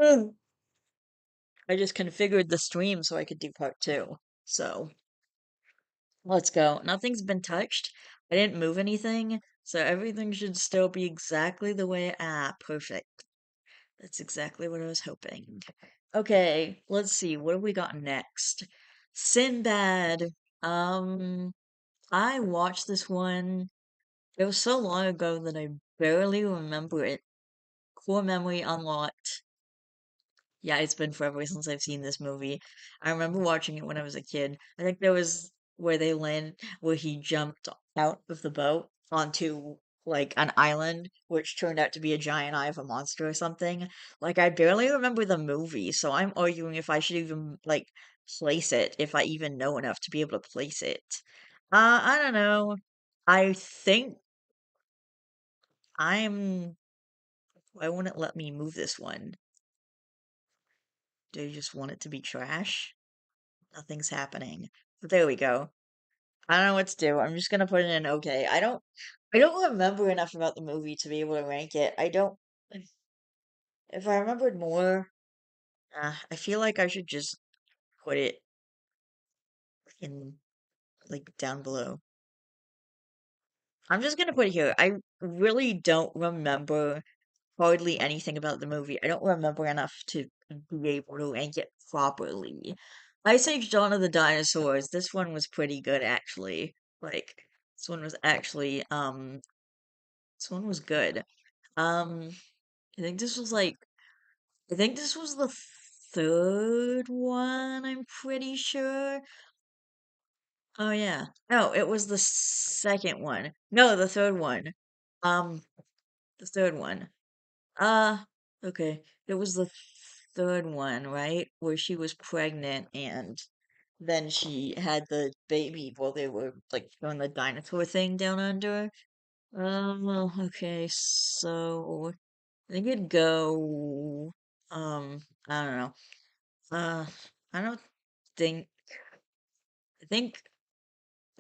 Mm. I just configured the stream so I could do part two. So let's go. Nothing's been touched. I didn't move anything, so everything should still be exactly the way. Ah, perfect. That's exactly what I was hoping. Okay, let's see. What have we got next? Sinbad. Um, I watched this one. It was so long ago that I barely remember it. Core memory unlocked. Yeah, it's been forever since I've seen this movie. I remember watching it when I was a kid. I think there was where he jumped out of the boat onto like an island, which turned out to be a giant eye of a monster or something. Like I barely remember the movie, so I'm arguing if I should even like place it, if I even know enough to be able to place it. I don't know. I think I'm. Why won't it let me move this one? Do you just want it to be trash? Nothing's happening. But there we go. I don't know what to do. I'm just gonna put it in okay. I don't remember enough about the movie to be able to rank it. I don't if I remembered more, I feel like I should just put it in like down below. I'm just gonna put it here. I really don't remember hardly anything about the movie. I don't remember enough to be able to rank it properly. Ice Age Dawn of the Dinosaurs. This one was pretty good actually. Like this one was actually this one was good. Um I think this was like I think this was the third one, I'm pretty sure. Oh yeah. No, it was the second one. No, the third one. Um the third one. Uh, okay. It was the third one, right? Where she was pregnant and then she had the baby while they were like doing the dinosaur thing down under. Well, okay, so I think it'd go, I don't know. Uh, I don't think, I think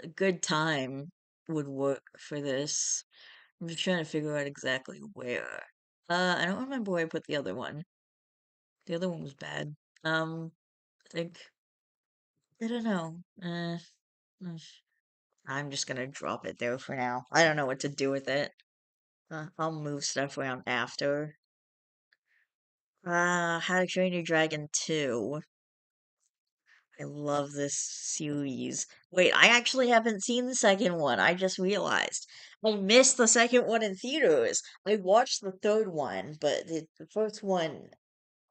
a good time would work for this. I'm just trying to figure out exactly where. I don't remember where I put the other one. The other one was bad. I think I don't know. Mm, I'm just gonna drop it there for now. I don't know what to do with it. I'll move stuff around after. How to Train Your Dragon 2. I love this series. Wait, I actually haven't seen the second one. I just realized. I missed the second one in theaters. I watched the third one, but the first one,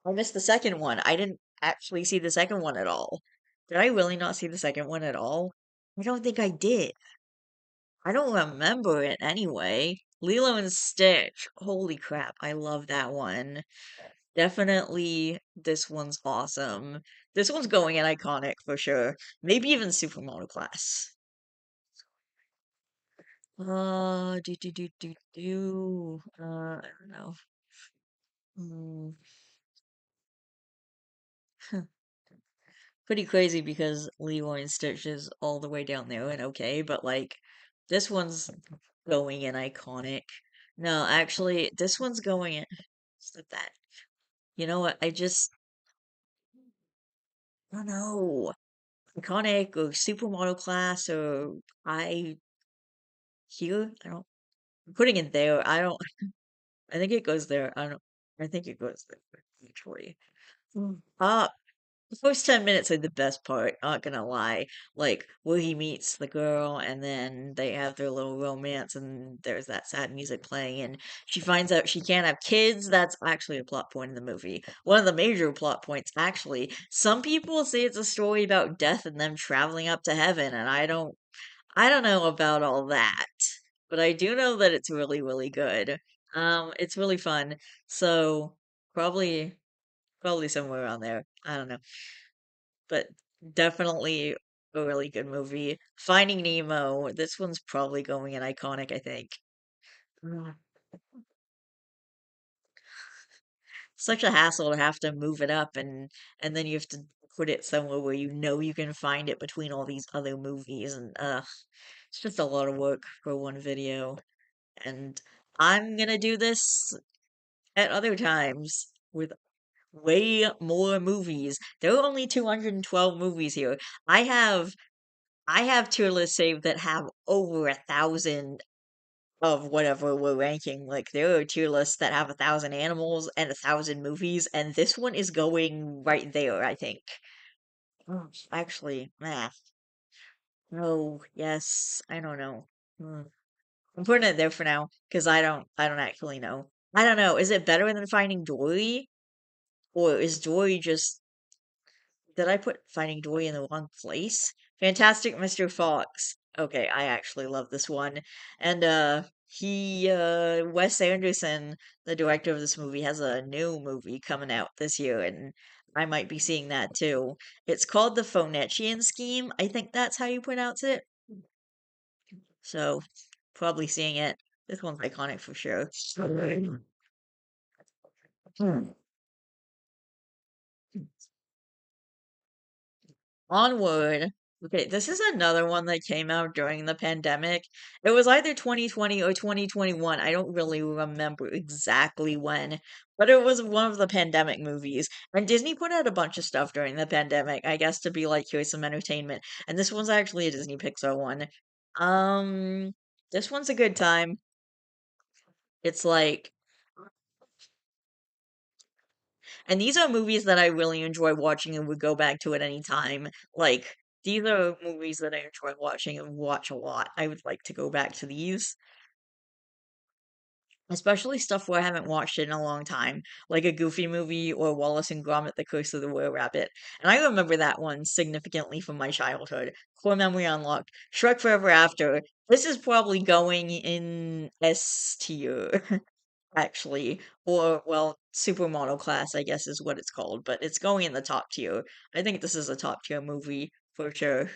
I missed the second one. I didn't actually see the second one at all. Did I really not see the second one at all? I don't think I did. I don't remember it anyway. Lilo and Stitch. Holy crap, I love that one. Definitely, this one's awesome. This one's going in iconic for sure. Maybe even Supermodel Class. I don't know. Hmm. Pretty crazy because Leroy and Stitch is all the way down there and okay, but like this one's going in iconic. No, actually, this one's going in. Stop that. You know what? I don't know. Iconic or supermodel class or I here. I don't. I'm putting it there. I don't. I think it goes there. I don't. I think it goes there actually. Uh, The first 10 minutes are the best part, not gonna lie. Like, where he meets the girl, and then they have their little romance, and there's that sad music playing, and she finds out she can't have kids. That's actually a plot point in the movie. One of the major plot points, actually. Some people say it's a story about death and them traveling up to heaven, and I don't know about all that. But I do know that it's really, really good. It's really fun. So, probably somewhere around there. I don't know, but definitely a really good movie. Finding Nemo, this one's probably going in iconic, I think. Mm. Such a hassle to have to move it up and then you have to put it somewhere where you know you can find it between all these other movies and it's just a lot of work for one video. And I'm gonna do this at other times way more movies. There are only 212 movies here. I have I have tier lists saved that have over 1,000 of whatever we're ranking. Like there are tier lists that have 1,000 animals and 1,000 movies, and this one is going right there, I think. Oh, actually, no, yes, I don't know. Hmm. I'm putting it there for now because I don't actually know. I don't know. Is it better than Finding Dory, or is Dory just? Did I put Finding Dory in the wrong place? Fantastic Mr. Fox. Okay, I actually love this one. And Wes Anderson, the director of this movie, has a new movie coming out this year, and I might be seeing that too. It's called The Phoenician Scheme. I think that's how you pronounce it. So, probably seeing it. This one's iconic for sure. Hmm. Onward. Okay, this is another one that came out during the pandemic. It was either 2020 or 2021. I don't really remember exactly when, but it was one of the pandemic movies. And Disney put out a bunch of stuff during the pandemic, I guess to be like, here's some entertainment. And this one's actually a Disney Pixar one. Um, this one's a good time. It's like And these are movies that I really enjoy watching and would go back to at any time. Like, these are movies that I enjoy watching and watch a lot. I would like to go back to these, especially stuff where I haven't watched it in a long time, like a Goofy movie or Wallace and Gromit: The Curse of the Were Rabbit. And I remember that one significantly from my childhood. Core memory unlocked. Shrek Forever After. This is probably going in S tier. Actually, or well, supermodel class, I guess is what it's called, but it's going in the top tier. I think this is a top tier movie for sure.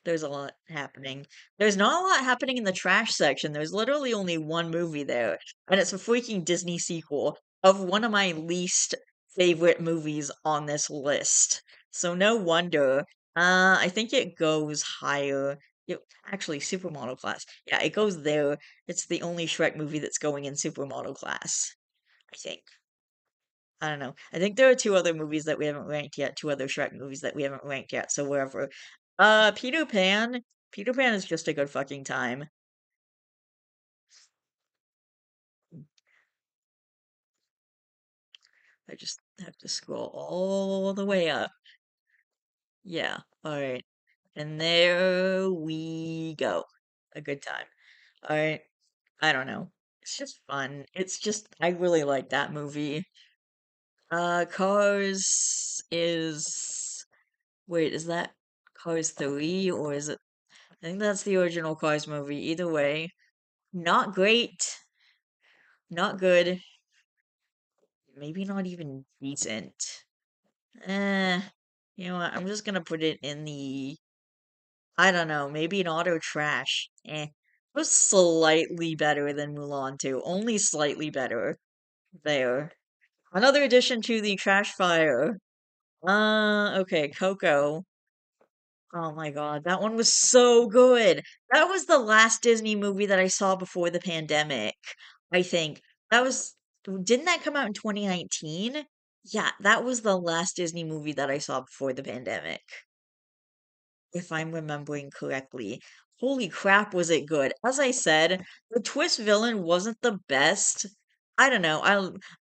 There's a lot happening. There's not a lot happening in the trash section. There's literally only one movie there, and it's a freaking Disney sequel of one of my least favorite movies on this list. So no wonder. I think it goes higher. It, actually, supermodel class. Yeah, it goes there. It's the only Shrek movie that's going in supermodel class, I think. I don't know. I think there are two other movies that we haven't ranked yet, two other Shrek movies that we haven't ranked yet, so wherever. Peter Pan. Peter Pan is just a good fucking time. I just have to scroll all the way up. Yeah, alright. And there we go. A good time. Alright. I don't know. It's just fun. It's just, I really like that movie. Cars is, wait, is that Cars 3 or is it? I think that's the original Cars movie. Either way, not great, not good, maybe not even decent. Eh, you know what? I'm just gonna put it in the, I don't know, maybe an auto trash. It was slightly better than Mulan 2, only slightly better. There. Another addition to the trash fire. Okay, Coco. Oh my God, that one was so good. That was the last Disney movie that I saw before the pandemic, I think. That was, didn't that come out in 2019? Yeah, that was the last Disney movie that I saw before the pandemic, if I'm remembering correctly. Holy crap, was it good. As I said, the twist villain wasn't the best. I don't know.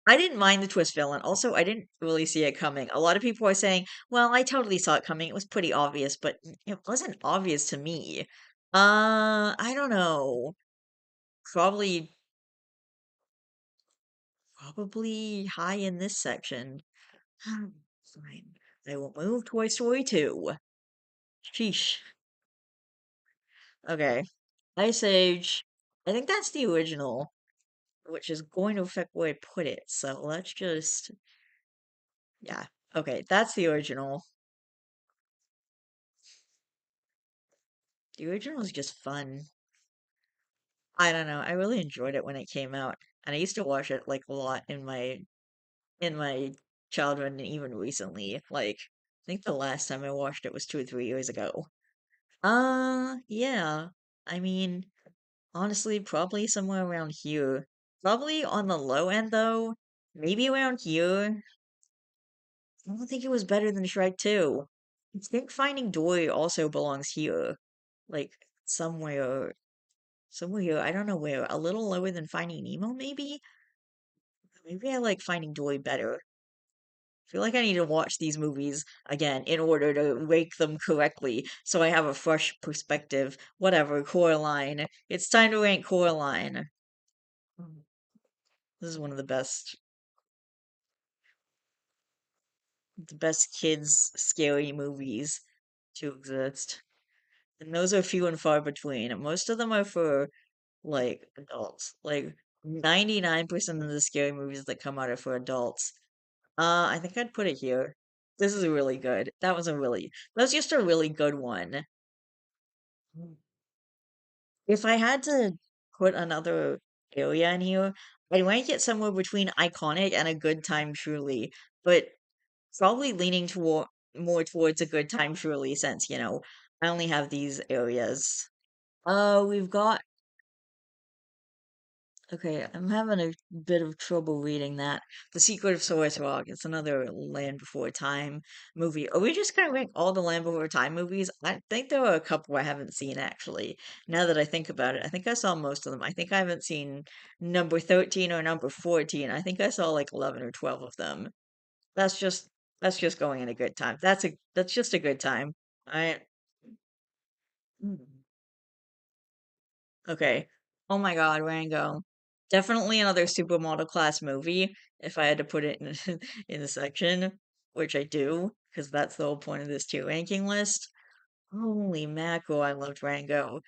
I didn't mind the twist villain. Also, I didn't really see it coming. A lot of people are saying, "Well, I totally saw it coming. It was pretty obvious," but it wasn't obvious to me. I don't know. Probably probably high in this section. Fine. I will move Toy Story 2. Sheesh. Okay. Ice Age. I think that's the original, which is going to affect where I put it. So let's just, yeah. Okay, that's the original. The original is just fun. I don't know. I really enjoyed it when it came out, and I used to watch it like a lot in my childhood and even recently. Like, I think the last time I watched it was 2 or 3 years ago. Yeah. I mean, honestly, probably somewhere around here. Probably on the low end though. Maybe around here. I don't think it was better than Shrek 2. I think Finding Dory also belongs here. Like somewhere, somewhere here. I don't know where. A little lower than Finding Nemo, maybe? Maybe I like Finding Dory better. I feel like I need to watch these movies again in order to rank them correctly so I have a fresh perspective. Whatever, Coraline. It's time to rank Coraline. Mm. This is one of the best kids scary movies to exist. And those are few and far between. Most of them are for like adults. Like 99% of the scary movies that come out are for adults. I think I'd put it here. This is really good. That was just a really good one. Mm. If I had to put another area in here, I'd rank it somewhere between iconic and a good time truly, but probably leaning toward more towards a good time truly since, I only have these areas. We've got Okay, I'm having a bit of trouble reading that. The Secret of Source Rock. It's another Land Before Time movie. Are we just gonna rank all the Land Before Time movies? I think there are a couple I haven't seen actually. Now that I think about it, I think I saw most of them. I think I haven't seen number 13 or number 14. I think I saw like 11 or 12 of them. That's just that's just going in a good time. That's just a good time. I Okay. Oh my God, Rango. Definitely another supermodel class movie if I had to put it in in the section, which I do, because that's the whole point of this tier ranking list. Holy mackerel, I loved Rango.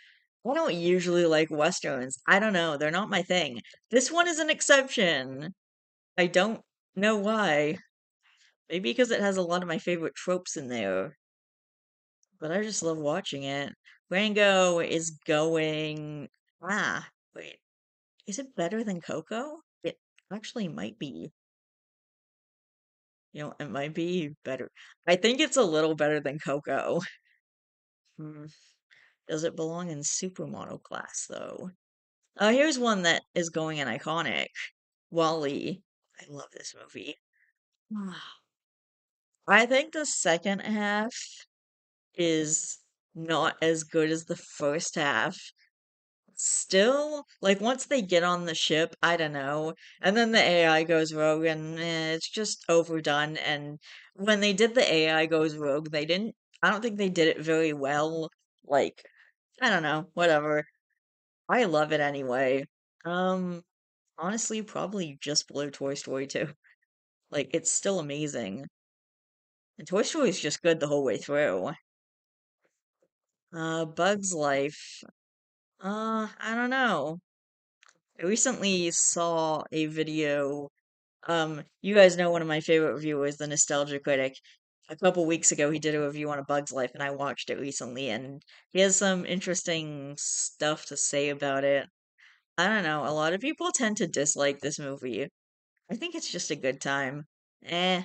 I don't usually like Westerns. I don't know, they're not my thing. This one is an exception. I don't know why. Maybe because it has a lot of my favorite tropes in there, but I just love watching it. Rango is going. Wait. Is it better than Coco? It actually might be. It might be better. I think it's a little better than Coco. Hmm. Does it belong in supermodel class, though? Here's one that is going in iconic. Wall-E. I love this movie. I think the second half is not as good as the first half. Still, like once they get on the ship, I don't know. And then the AI goes rogue and it's just overdone. And when they did the AI goes rogue, I don't think they did it very well. Like, I don't know, whatever. I love it anyway. Um, Honestly, probably just below Toy Story 2. Like, it's still amazing. And Toy Story is just good the whole way through. Bug's Life. I don't know. I recently saw a video. You guys know one of my favorite reviewers, the Nostalgia Critic. A couple weeks ago, he did a review on A Bug's Life, and I watched it recently, and he has some interesting stuff to say about it. I don't know, a lot of people tend to dislike this movie. I think it's just a good time. Eh,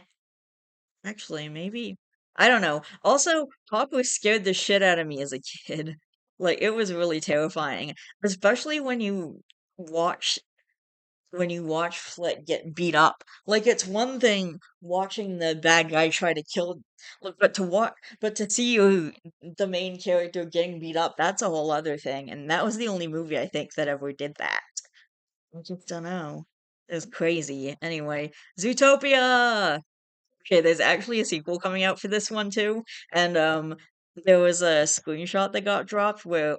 actually, maybe. I don't know. Also, Papa scared the shit out of me as a kid. Like, it was really terrifying, especially watch when you watch Flick get beat up. Like it's one thing watching the bad guy try to kill, but to see the main character getting beat up, that's a whole other thing. And that was the only movie I think that ever did that. I just don't know. It was crazy. Anyway, Zootopia. Okay, there's actually a sequel coming out for this one too, and there was a screenshot that got dropped where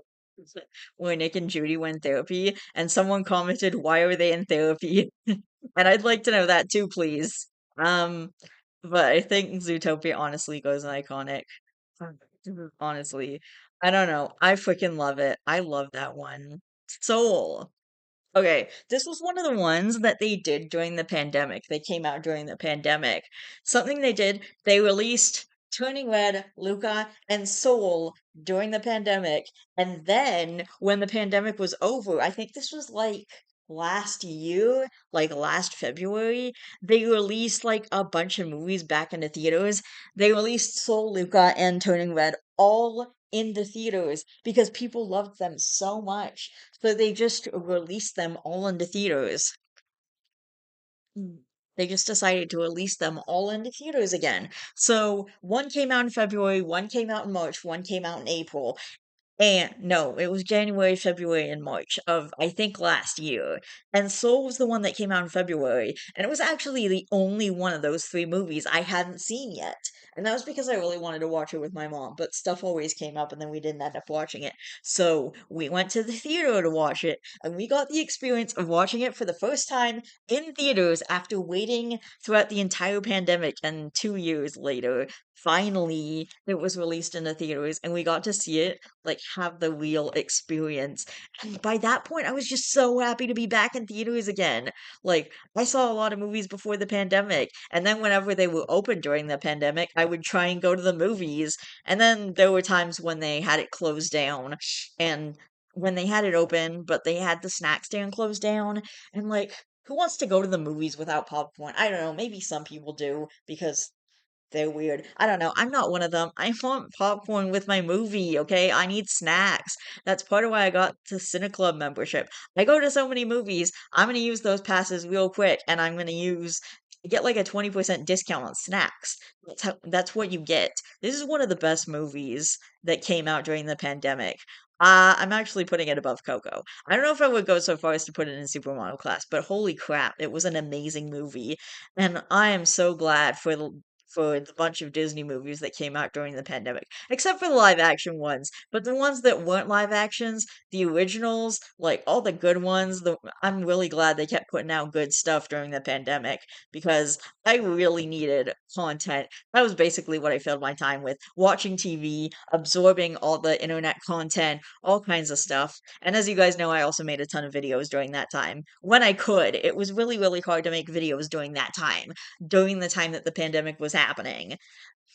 Nick and Judy went therapy, and someone commented, "Why are they in therapy?" And I'd like to know that too, please. Um, but I think Zootopia honestly goes an iconic. Honestly, I don't know. I freaking love it. I love that one. Soul. Okay, this was one of the ones that they did during the pandemic. They came out during the pandemic. Something they did, they released Turning Red, Luca, and Soul during the pandemic. And then when the pandemic was over, I think this was like last year, like last February, they released like a bunch of movies back into theaters. They released Soul, Luca, and Turning Red all in the theaters because people loved them so much. So they just released them all into theaters. Mm. they just decided to release them all into theaters again. So one came out in February, one came out in March, one came out in April, and no, it was January, February, and March of, I think, last year. And Soul was the one that came out in February. And it was actually the only one of those three movies I hadn't seen yet. And that was because I really wanted to watch it with my mom, but stuff always came up and then we didn't end up watching it. So we went to the theater to watch it, and we got the experience of watching it for the first time in theaters after waiting throughout the entire pandemic, and 2 years later, finally it was released in the theaters and we got to see it, like, have the real experience. And by that point, I was just so happy to be back in theaters again. Like, I saw a lot of movies before the pandemic, and then whenever they were open during the pandemic, I would try and go to the movies. And then there were times when they had it closed down, and when they had it open, but they had the snack stand closed down, and like, who wants to go to the movies without popcorn? I don't know, maybe some people do because they're weird. I don't know. I'm not one of them. I want popcorn with my movie, okay? I need snacks. That's part of why I got the CineClub membership. I go to so many movies. I'm gonna use those passes real quick, and I'm gonna get like a 20% discount on snacks. That's what you get. This is one of the best movies that came out during the pandemic. I'm actually putting it above Coco. I don't know if I would go so far as to put it in supermodel class, but holy crap, it was an amazing movie. And I am so glad for the bunch of Disney movies that came out during the pandemic, except for the live action ones. But the ones that weren't live actions, the originals, like all the good ones, I'm really glad they kept putting out good stuff during the pandemic because I really needed content. That was basically what I filled my time with, watching TV, absorbing all the internet content, all kinds of stuff. And as you guys know, I also made a ton of videos during that time. When I could, it was really, really hard to make videos during the time that the pandemic was happening.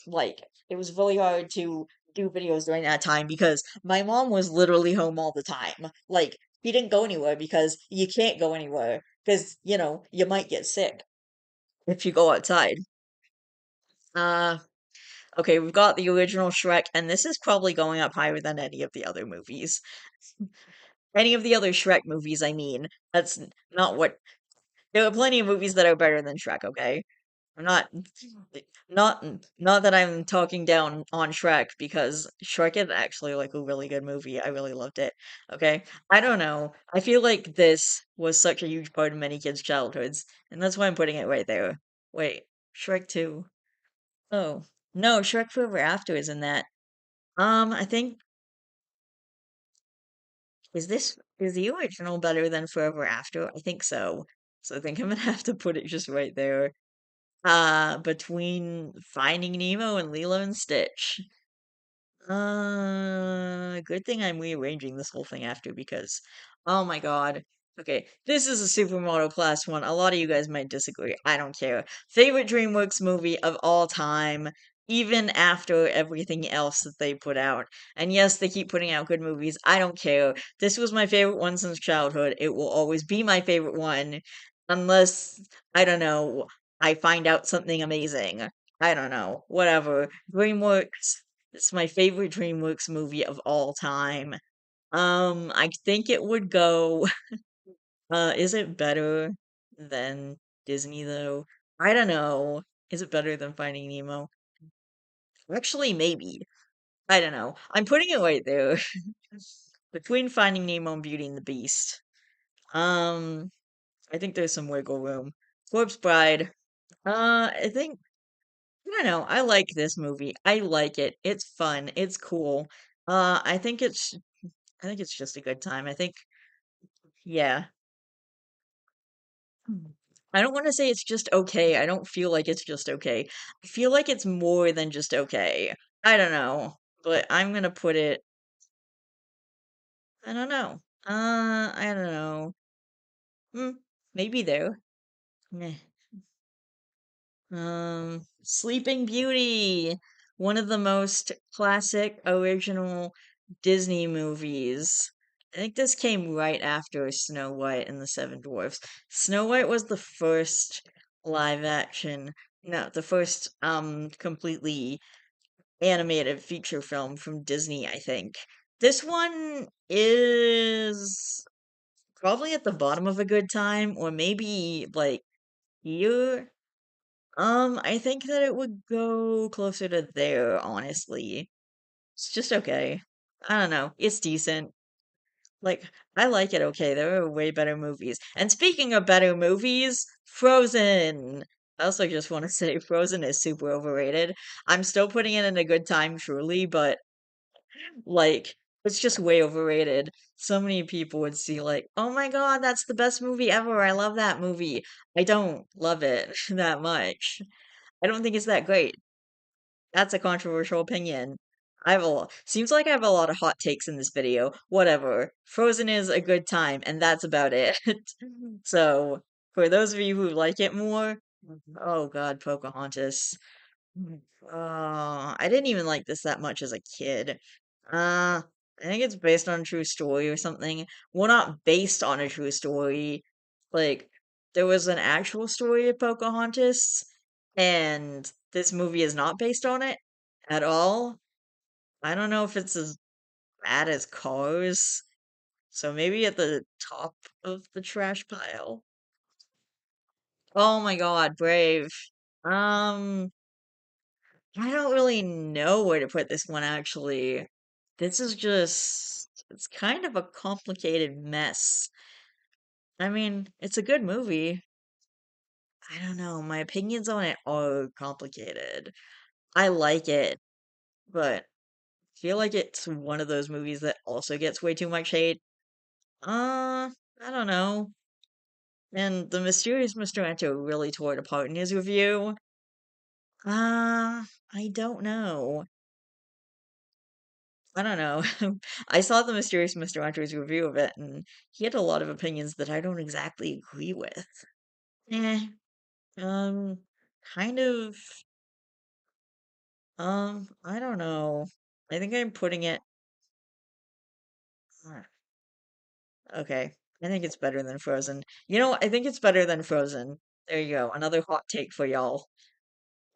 Like, it was really hard to do videos during that time because my mom was literally home all the time. Like, she didn't go anywhere because you can't go anywhere because, you might get sick if you go outside. Uh, okay, we've got the original Shrek, and this is probably going up higher than any of the other movies. Any of the other Shrek movies, I mean. That's not what. There are plenty of movies that are better than Shrek, okay? I'm not not that I'm talking down on Shrek because Shrek is actually like a really good movie. I really loved it. Okay? I don't know. I feel like this was such a huge part of many kids' childhoods, and that's why I'm putting it right there. Wait, Shrek 2. Oh, no, Shrek Forever After is in that. I think is the original better than Forever After? I think so. So I think I'm gonna have to put it just right there. Between Finding Nemo and Lilo and Stitch. Good thing I'm rearranging this whole thing after because, oh my God. Okay, this is a supermodel class one. A lot of you guys might disagree. I don't care. Favorite DreamWorks movie of all time, even after everything else that they put out. And yes, they keep putting out good movies. I don't care. This was my favorite one since childhood. It will always be my favorite one, unless, I don't know, I find out something amazing. I don't know. Whatever. DreamWorks. It's my favorite DreamWorks movie of all time. I think it would go, is it better than Disney though? I don't know. Is it better than Finding Nemo? Actually, maybe. I don't know. I'm putting it right there. Between Finding Nemo and Beauty and the Beast. Um, I think there's some wiggle room. Corpse Bride. I think I don't know. I like this movie. I like it. It's fun. It's cool. I think it's just a good time. Yeah. Mm. I don't want to say it's just okay. I don't feel like it's just okay. I feel like it's more than just okay. I don't know, but I'm gonna put it. I don't know. I don't know. Hmm, maybe there. Meh. Sleeping Beauty, one of the most classic original Disney movies. I think this came right after Snow White and the Seven Dwarfs. Snow White was the first live action, no, the first completely animated feature film from Disney, I think. This one is probably at the bottom of a good time, or maybe like Here, I think that it would go closer to there, honestly. It's just okay. I don't know. It's decent. Like, I like it okay. There are way better movies. And speaking of better movies, Frozen! I also just want to say Frozen is super overrated. I'm still putting it in a good time, truly, but like, it's just way overrated. So many people would see, like, oh my God, that's the best movie ever. I love that movie. I don't love it that much. I don't think it's that great. That's a controversial opinion. Seems like I have a lot of hot takes in this video. Whatever. Frozen is a good time, and that's about it. So, for those of you who like it more, oh God, Pocahontas. I didn't even like this that much as a kid. I think it's based on a true story or something. Well, not based on a true story. Like, there was an actual story of Pocahontas, and this movie is not based on it at all. I don't know if it's as bad as Cars, so maybe at the top of the trash pile. Oh my God, Brave. Um, I don't really know where to put this one actually. This is just, it's kind of a complicated mess. I mean, it's a good movie. I don't know. My opinions on it are complicated. I like it, but I feel like it's one of those movies that also gets way too much hate. I don't know. And the Mysterious Mr. Enter really tore it apart in his review. I don't know. I don't know. I saw the Mysterious Mr. Enter's review of it, and he had a lot of opinions that I don't exactly agree with. Eh, um, kind of, I don't know. I think I'm putting it, uh, okay. I think it's better than Frozen. You know, I think it's better than Frozen. There you go. Another hot take for y'all.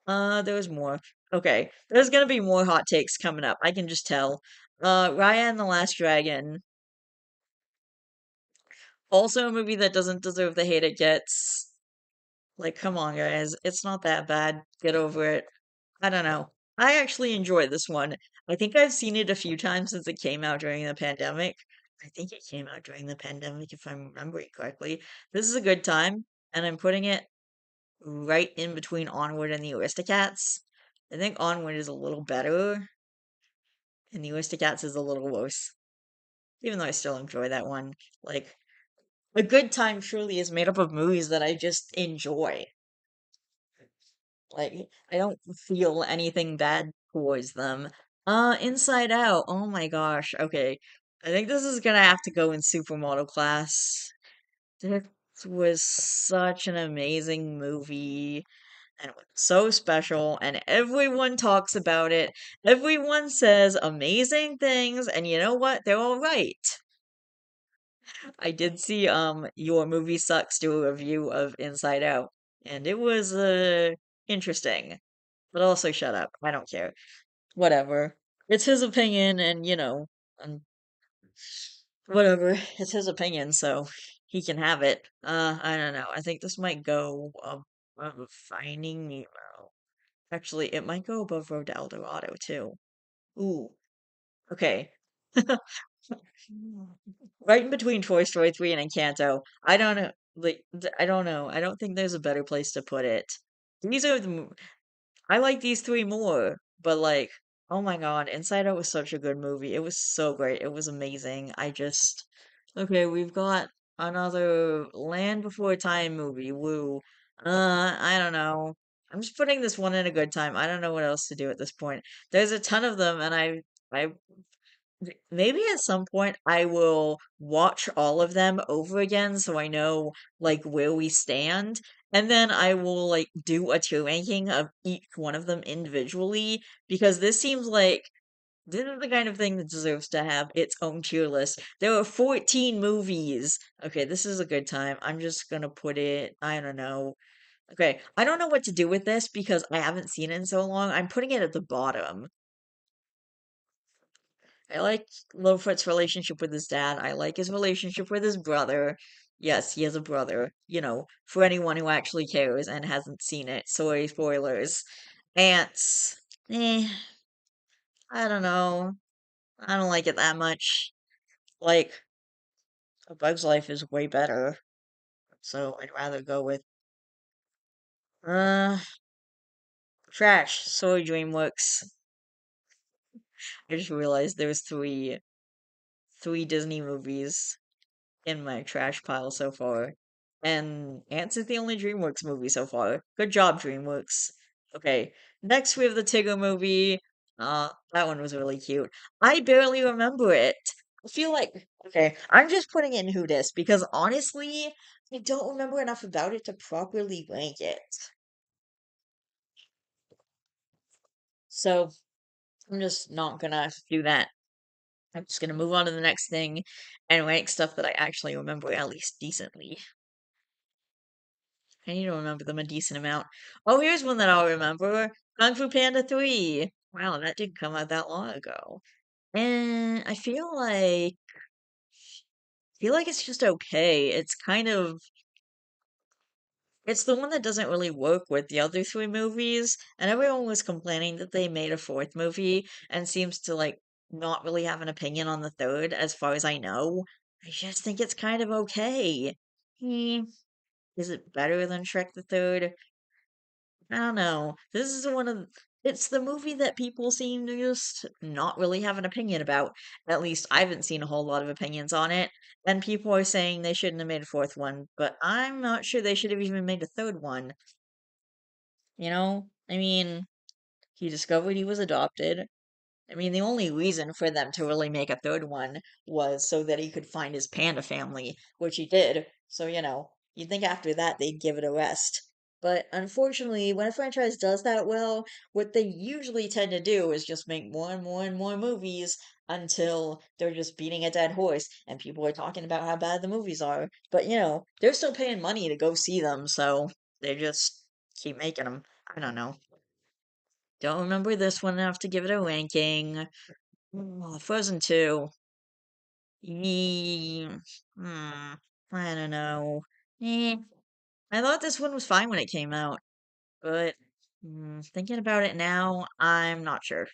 There was more. Okay, there's gonna be more hot takes coming up. I can just tell. Raya and the Last Dragon. Also a movie that doesn't deserve the hate it gets. Like, come on, guys. It's not that bad. Get over it. I don't know. I actually enjoyed this one. I think I've seen it a few times since it came out during the pandemic. I think it came out during the pandemic, if I'm remembering correctly. This is a good time, and I'm putting it right in between Onward and the Aristocats. I think Onward is a little better, and the Aristocats is a little worse. Even though I still enjoy that one. Like, a good time surely is made up of movies that I just enjoy. Like, I don't feel anything bad towards them. Inside Out. Oh my gosh. Okay. I think this is gonna have to go in Supermodel class. This was such an amazing movie and it was so special, and everyone talks about it. Everyone says amazing things, and you know what? They're all right. I did see Your Movie Sucks do a review of Inside Out, and it was interesting. But also shut up. I don't care. Whatever. It's his opinion and um, whatever. It's his opinion, so he can have it. I don't know. I think this might go above Finding Nemo. Actually, it might go above Road to El Dorado too. Ooh. Okay. Right in between Toy Story 3 and Encanto. I don't know. Like, I don't know. I don't think there's a better place to put it. These are I like these three more, but like, oh my God, Inside Out was such a good movie. It was so great. It was amazing. Okay, we've got another Land Before Time movie. Woo. I don't know. I'm just putting this one in a good time. I don't know what else to do at this point. There's a ton of them, and I maybe at some point I will watch all of them over again so I know like where we stand. And then I will like do a tier ranking of each one of them individually because this seems like this is the kind of thing that deserves to have its own tier list. There are 14 movies. Okay, this is a good time. I'm just gonna put it, I don't know. Okay, I don't know what to do with this because I haven't seen it in so long. I'm putting it at the bottom. I like Littlefoot's relationship with his dad. I like his relationship with his brother. Yes, he has a brother. For anyone who actually cares and hasn't seen it. Sorry, spoilers. Ants. Eh, I don't know. I don't like it that much. Like, A Bug's Life is way better. So I'd rather go with uh Trash. Sorry, DreamWorks. I just realized there was three Disney movies in my trash pile so far. And Ants is the only DreamWorks movie so far. Good job, DreamWorks. Okay, next we have the Tigger movie. That one was really cute. I barely remember it. I feel like, okay, I'm just putting in Who Dis because honestly, I don't remember enough about it to properly rank it. So I'm just not gonna do that. I'm just gonna move on to the next thing and rank stuff that I actually remember at least decently. I need to remember them a decent amount. Oh, here's one that I'll remember. Kung Fu Panda 3. Wow, that didn't come out that long ago. And I feel like it's just okay. It's the one that doesn't really work with the other three movies, and everyone was complaining that they made a fourth movie and seems to not really have an opinion on the third, as far as I know. I just think it's kind of okay. Hmm, is it better than Shrek the Third? I don't know. It's the movie that people seem to just not really have an opinion about. At least I haven't seen a whole lot of opinions on it. And people are saying they shouldn't have made a fourth one, but I'm not sure they should have even made a third one. I mean, he discovered he was adopted. I mean, the only reason for them to really make a third one was so that he could find his panda family, which he did. So, you'd think after that they'd give it a rest. But unfortunately, when a franchise does that well, what they usually tend to do is just make more and more and more movies until they're just beating a dead horse and people are talking about how bad the movies are. But, they're still paying money to go see them, so they just keep making them. I don't know. Don't remember this one enough to give it a ranking. Frozen 2. Ye I don't know. Eh, I thought this one was fine when it came out, but thinking about it now, I'm not sure.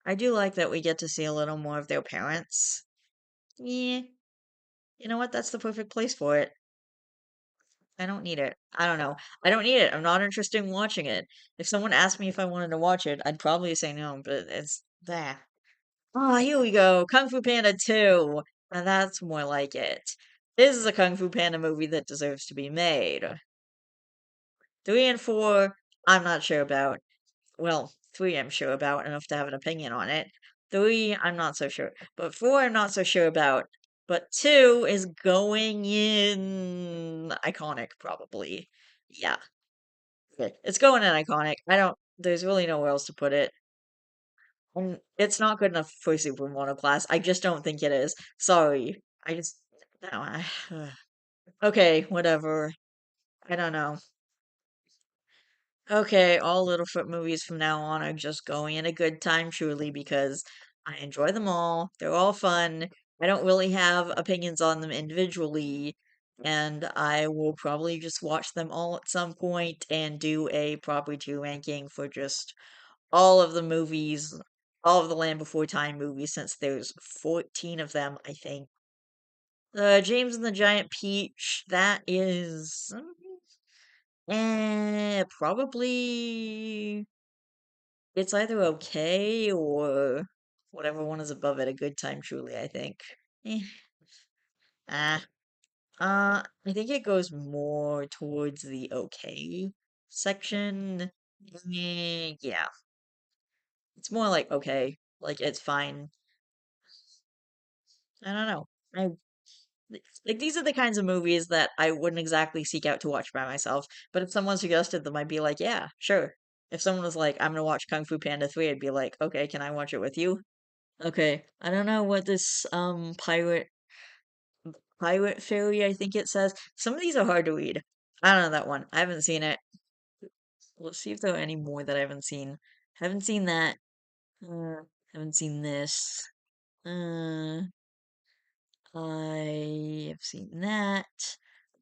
I do like that we get to see a little more of their parents. Yeah, you know what? That's the perfect place for it. I don't need it. I don't know. I don't need it. I'm not interested in watching it. If someone asked me if I wanted to watch it, I'd probably say no, but it's that. Oh, here we go. Kung Fu Panda 2. Now that's more like it. This is a Kung Fu Panda movie that deserves to be made. 3 and 4, I'm not sure about. Well, 3 I'm sure about enough to have an opinion on it. 3, I'm not so sure. But 4, I'm not so sure about. But 2 is going in iconic, probably. Yeah. It's going in iconic. There's really nowhere else to put it. And it's not good enough for Super Mono Class. I just don't think it is. Sorry. I just no. Okay, whatever. I don't know. Okay, all Littlefoot movies from now on are just going in a good time, truly, because I enjoy them all. They're all fun. I don't really have opinions on them individually, and I will probably just watch them all at some point and do a proper tier ranking for just all of the movies, all of the Land Before Time movies, since there's 14 of them, I think. James and the Giant Peach, that is, probably, it's either okay or whatever one is above it, a good time, truly, I think. Eh, ah, I think it goes more towards the okay section. Yeah, it's more like okay, like it's fine. I don't know. I like these are the kinds of movies that I wouldn't exactly seek out to watch by myself, but if someone suggested them, I'd be like, yeah, sure. If someone was like, I'm gonna watch Kung Fu Panda 3, I'd be like, okay, can I watch it with you? Okay. I don't know what this pirate fairy I think it says. Some of these are hard to read. I don't know that one. I haven't seen it. Let's see if there are any more that I haven't seen. Haven't seen that. Uh, haven't seen this. Uh, I have seen that.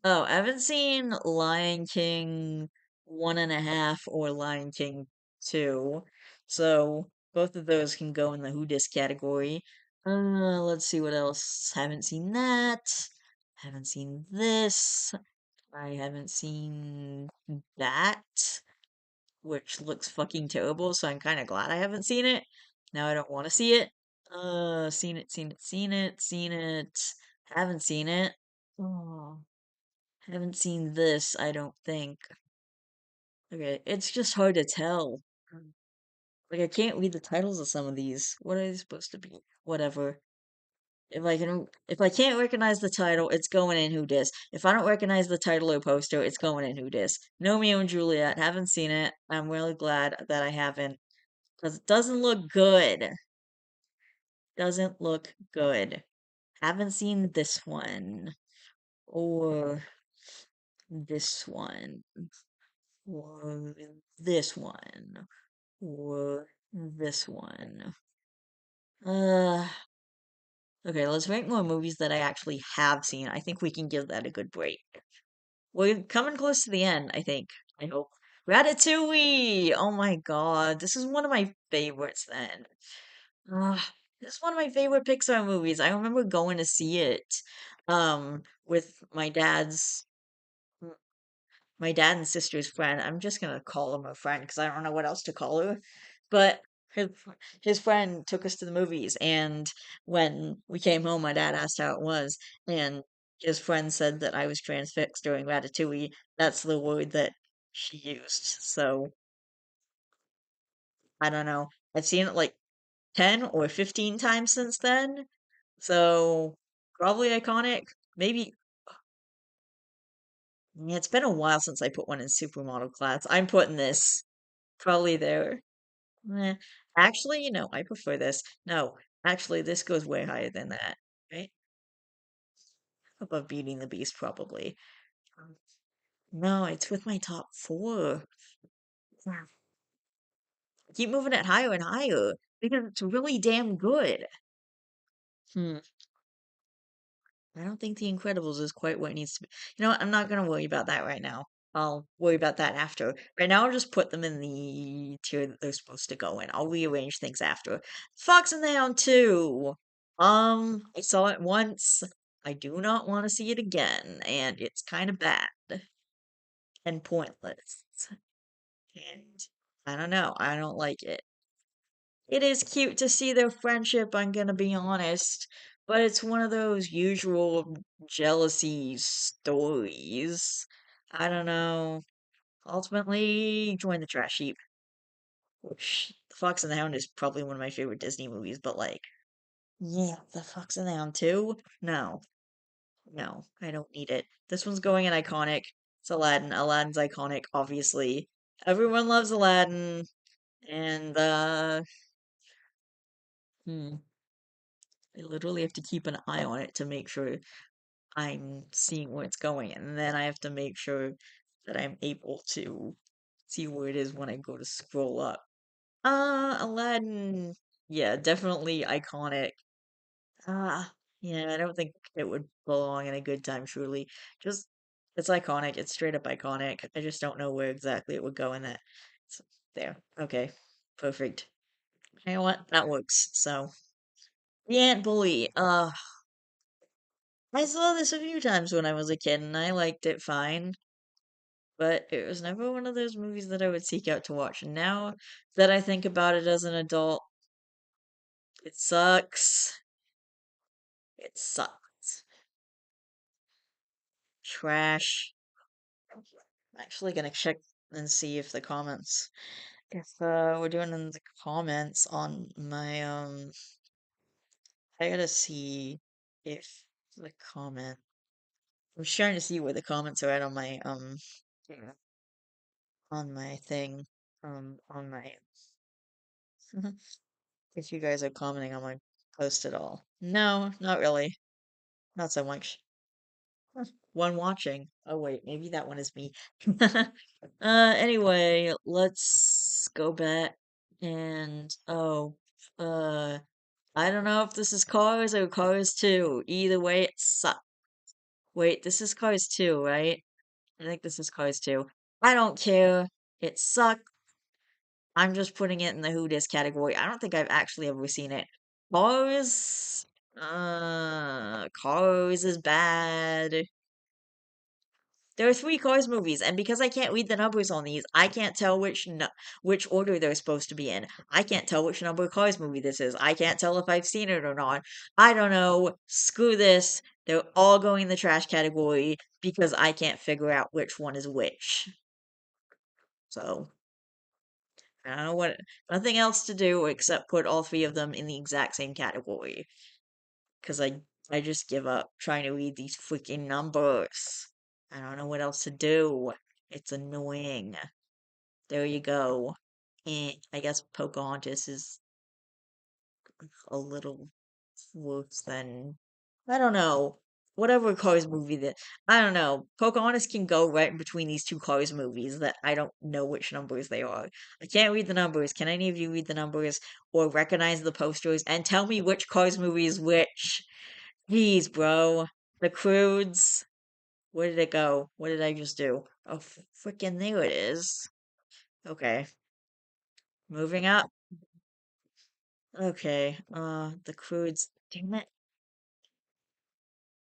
Oh, I haven't seen Lion King 1.5 or Lion King 2. So both of those can go in the Who Dis category. Let's see what else. Haven't seen that. Haven't seen this. I haven't seen that, which looks fucking terrible, so I'm kind of glad I haven't seen it. Now I don't want to see it. Seen it, seen it, seen it, seen it. Haven't seen it. Oh, haven't seen this, I don't think. Okay, it's just hard to tell. Like, I can't read the titles of some of these. What are they supposed to be? Whatever. If I can't recognize the title, it's going in Who Dis. If I don't recognize the title or poster, it's going in Who Dis. Romeo and Juliet, haven't seen it. I'm really glad that I haven't, because it doesn't look good. Doesn't look good. Haven't seen this one. Or this one. Or this one. Or this one. Uh, okay, let's rank more movies that I actually have seen. I think we can give that a good break. We're coming close to the end, I think. I hope. Ratatouille! Oh my god, this is one of my favorites then. This is one of my favorite Pixar movies. I remember going to see it with my dad and sister's friend. I'm just gonna call him a friend because I don't know what else to call her. But his, his friend took us to the movies, and when we came home, my dad asked how it was, and his friend said that I was transfixed during Ratatouille. That's the word that she used. So I don't know. I've seen it like 10 or 15 times since then. So probably iconic. Maybe yeah, it's been a while since I put one in supermodel class. I'm putting this probably there. Eh, actually, I prefer this. No, actually, this goes way higher than that, right? Above Beauty and the Beast, probably. Um, No, it's with my top four. Yeah. Keep moving it higher and higher because it's really damn good. Hmm. I don't think The Incredibles is quite what it needs to be. You know what? I'm not gonna worry about that right now. I'll worry about that after. Right now, I'll just put them in the tier that they're supposed to go in. I'll rearrange things after. Fox and the Hound 2. I saw it once. I do not want to see it again, and it's kind of bad and pointless. And I don't know. I don't like it. It is cute to see their friendship, I'm gonna be honest, but it's one of those usual jealousy stories. I don't know. Ultimately, join the trash heap, which The Fox and the Hound is probably one of my favorite Disney movies, but like, yeah, The Fox and the Hound too? No, no, I don't need it. This one's going in iconic. It's Aladdin. Aladdin's iconic, obviously. Everyone loves Aladdin, and hmm. I literally have to keep an eye on it to make sure I'm seeing where it's going, and then I have to make sure that I'm able to see where it is when I go to scroll up. Aladdin, yeah, definitely iconic. Yeah, I don't think it would belong in a good time, truly. Just, it's iconic. It's straight up iconic. I just don't know where exactly it would go in that. So, there. Okay. Perfect. You know what? That works. So, the Ant Bully. I saw this a few times when I was a kid and I liked it fine, but it was never one of those movies that I would seek out to watch. And now that I think about it as an adult, it sucks. It sucks. Trash. I'm actually gonna check and see if the comments, if we're doing in the comments on my I gotta see if the comment. I'm just trying to see where the comments are at on my yeah, on my thing on my if you guys are commenting on my post at all. No, not really. Not so much. One watching. Oh wait, maybe that one is me. Anyway, let's go back and uh I don't know if this is Cars or Cars 2. Either way, it sucks. Wait, this is Cars 2, right? I think this is Cars 2. I don't care. It sucks. I'm just putting it in the Who Dis category. I don't think I've actually ever seen it. Cars, Cars is bad. There are three Cars movies, and because I can't read the numbers on these, I can't tell which order they're supposed to be in. I can't tell which number Cars movie this is. I can't tell if I've seen it or not. I don't know. Screw this. They're all going in the trash category because I can't figure out which one is which. So, I don't know what, nothing else to do except put all three of them in the exact same category. Because I just give up trying to read these freaking numbers. I don't know what else to do. It's annoying. There you go. I guess Pocahontas is a little worse than I don't know. Whatever Cars movie that I don't know. Pocahontas can go right in between these two Cars movies that I don't know which numbers they are. I can't read the numbers. Can any of you read the numbers or recognize the posters and tell me which Cars movie is which? Jeez, bro. The Croods. Where did it go? What did I just do? Oh, freaking there it is. Okay. Moving up. Okay. The Croods. Damn it.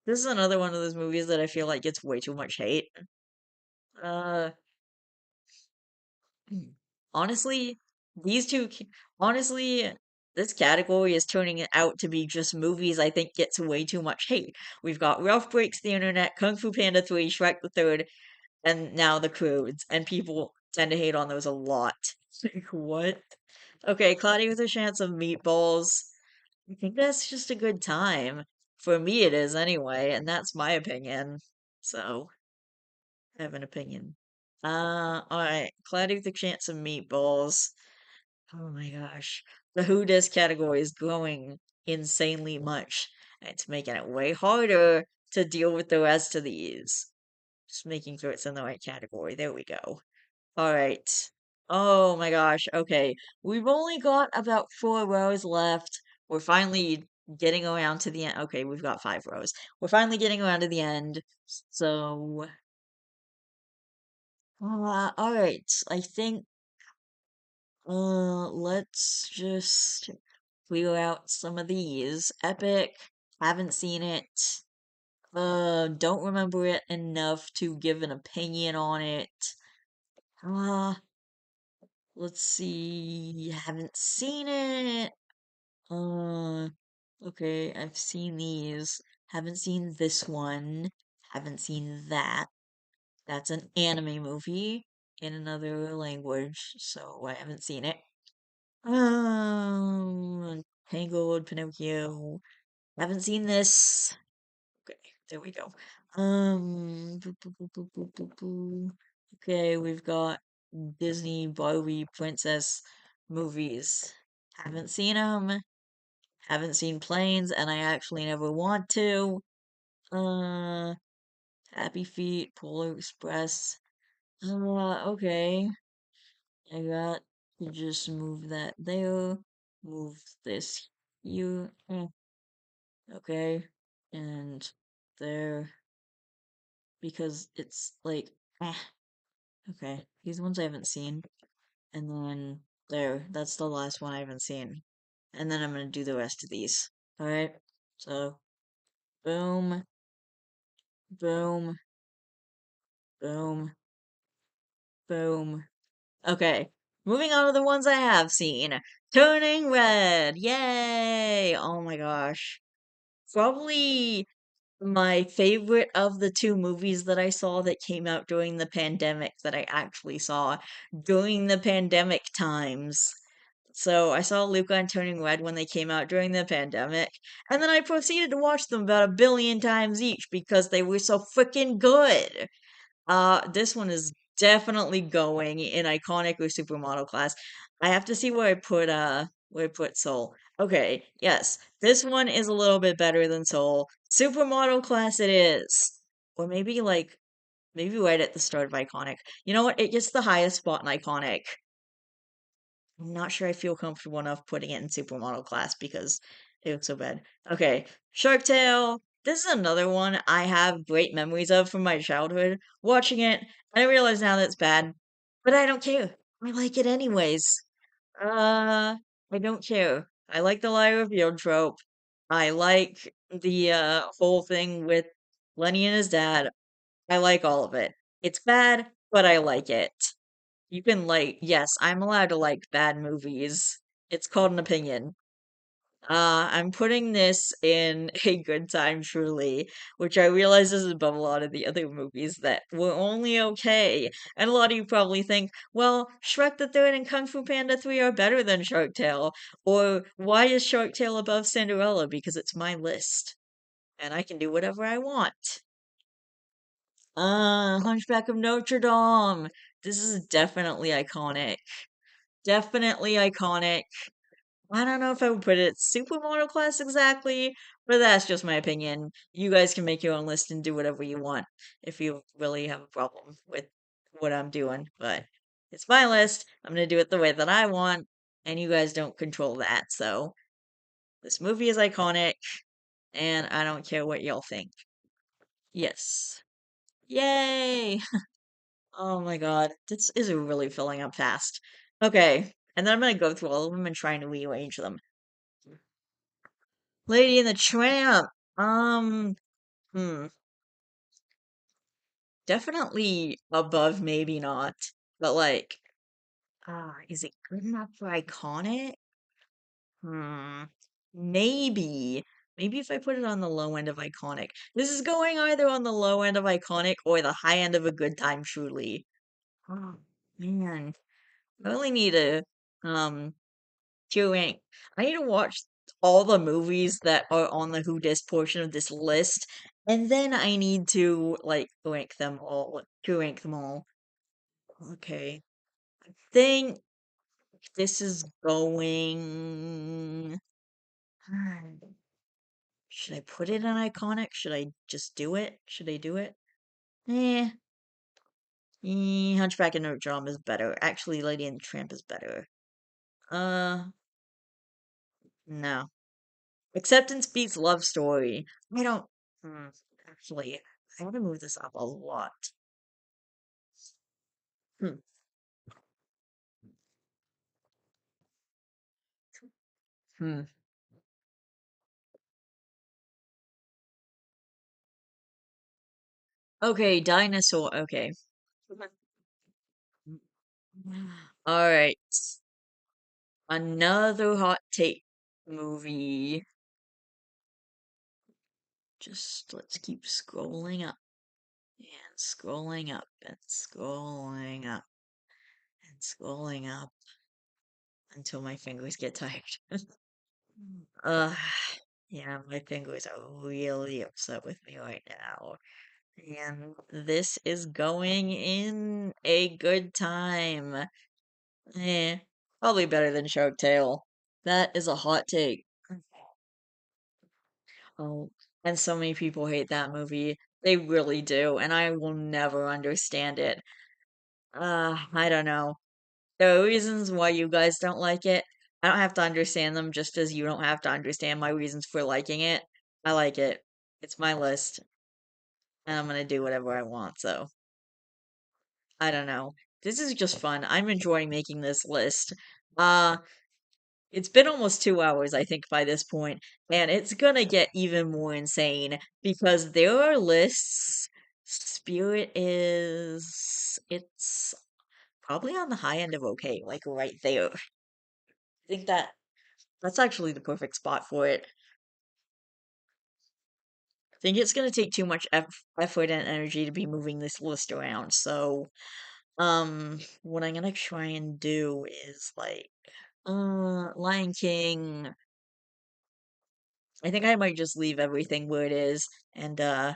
This is another one of those movies that I feel like gets way too much hate. Uh, honestly, these two, honestly, this category is turning it out to be just movies I think gets way too much hate. We've got Ralph Breaks the Internet, Kung Fu Panda 3, Shrek the Third, and now The Croods, and people tend to hate on those a lot. Like, what? Okay, Cloudy with a Chance of Meatballs. I think that's just a good time. For me, it is anyway, and that's my opinion. So, I have an opinion. Alright. Cloudy with a Chance of Meatballs. Oh my gosh. The Who Dis category is growing insanely much. It's making it way harder to deal with the rest of these. Just making sure it's in the right category. There we go. Alright. Oh my gosh. Okay. We've only got about 4 rows left. We're finally getting around to the end. Okay, we've got 5 rows. We're finally getting around to the end. So, all right. I think let's just clear out some of these. Epic, haven't seen it. Don't remember it enough to give an opinion on it. Uh, let's see. Haven't seen it. Uh, okay, I've seen these. Haven't seen this one. Haven't seen that. That's an anime movie in another language, so I haven't seen it. Tangled, Pinocchio. Haven't seen this. Okay, there we go. Boo, boo, boo, boo, boo, boo, boo. Okay, we've got Disney Barbie princess movies. Haven't seen them. Haven't seen Planes, and I actually never want to. Uh, Happy Feet, Polar Express. Okay. I got to just move that there, move this here, okay, and there, because it's like, eh, okay, these ones I haven't seen, and then there, that's the last one I haven't seen, and then I'm gonna do the rest of these, alright, so, boom, boom, boom, boom, okay, moving on to the ones I have seen. Turning Red! Yay! Oh my gosh. Probably my favorite of the two movies that I saw that came out during the pandemic that I actually saw during the pandemic times. So I saw Luca and Turning Red when they came out during the pandemic, and then I proceeded to watch them about 1 billion times each because they were so freaking good. This one is definitely going in iconic or supermodel class. I have to see where I put Soul. Okay, yes, this one is a little bit better than Soul. Supermodel class it is. Or maybe like maybe right at the start of iconic. You know what? It gets the highest spot in iconic. I'm not sure I feel comfortable enough putting it in supermodel class because It was so bad. Okay, Shark Tale. This is another one I have great memories of from my childhood. Watching it, I realize now that's bad, but I don't care. I like it anyways. I don't care. I like the lie revealed trope. I like the whole thing with Lenny and his dad. I like all of it. It's bad, but I like it. You can like, yes, I'm allowed to like bad movies. It's called an opinion. I'm putting this in a good time, truly, which I realize is above a lot of the other movies that were only okay. And a lot of you probably think, well, Shrek the Third and Kung Fu Panda 3 are better than Shark Tale. Or why is Shark Tale above Cinderella? Because it's my list. And I can do whatever I want. Hunchback of Notre Dame. This is definitely iconic. Definitely iconic. I don't know if I would put it supermodel class exactly, but that's just my opinion. You guys can make your own list and do whatever you want if you really have a problem with what I'm doing. But it's my list. I'm gonna do it the way that I want, and you guys don't control that. So this movie is iconic, and I don't care what y'all think. Yes. Yay! Oh my god, this is really filling up fast. Okay, and then I'm gonna go through all of them and try and rearrange them. Lady and the Tramp. Um, hmm, definitely above, maybe not. But like, is it good enough for iconic? Hmm, maybe. Maybe if I put it on the low end of iconic. This is going either on the low end of iconic or the high end of a good time, truly. Oh, man. I really need to, um, rank. I need to watch all the movies that are on the Who Dis portion of this list, and then I need to like rank them all. To rank them all. Okay. Think this is going. Should I put it in iconic? Should I just do it? Should I do it? Eh. Hunchback of Notre Dame is better. Actually, Lady and the Tramp is better. Uh, no. Acceptance beats love story. I don't. Hmm, actually, I want to move this up a lot. Hmm. Hmm. Okay, dinosaur. Okay. All right. Another hot take movie. Just let's keep scrolling up and scrolling up and scrolling up and scrolling up until my fingers get tired. uh, yeah, my fingers are really upset with me right now. And this is going in a good time. Eh, probably better than Shark Tale. That is a hot take. Oh, and so many people hate that movie. They really do, and I will never understand it. I don't know. There are reasons why you guys don't like it. I don't have to understand them just as you don't have to understand my reasons for liking it. I like it. It's my list, and I'm gonna do whatever I want, so. I don't know. This is just fun. I'm enjoying making this list. Uh, it's been almost 2 hours, I think, by this point, and it's gonna get even more insane because there are lists. Spirit is it's probably on the high end of okay, like right there. I think that's actually the perfect spot for it. I think it's gonna take too much effort and energy to be moving this list around, so what I'm gonna try and do is like Lion King. I think I might just leave everything where it is, and I'm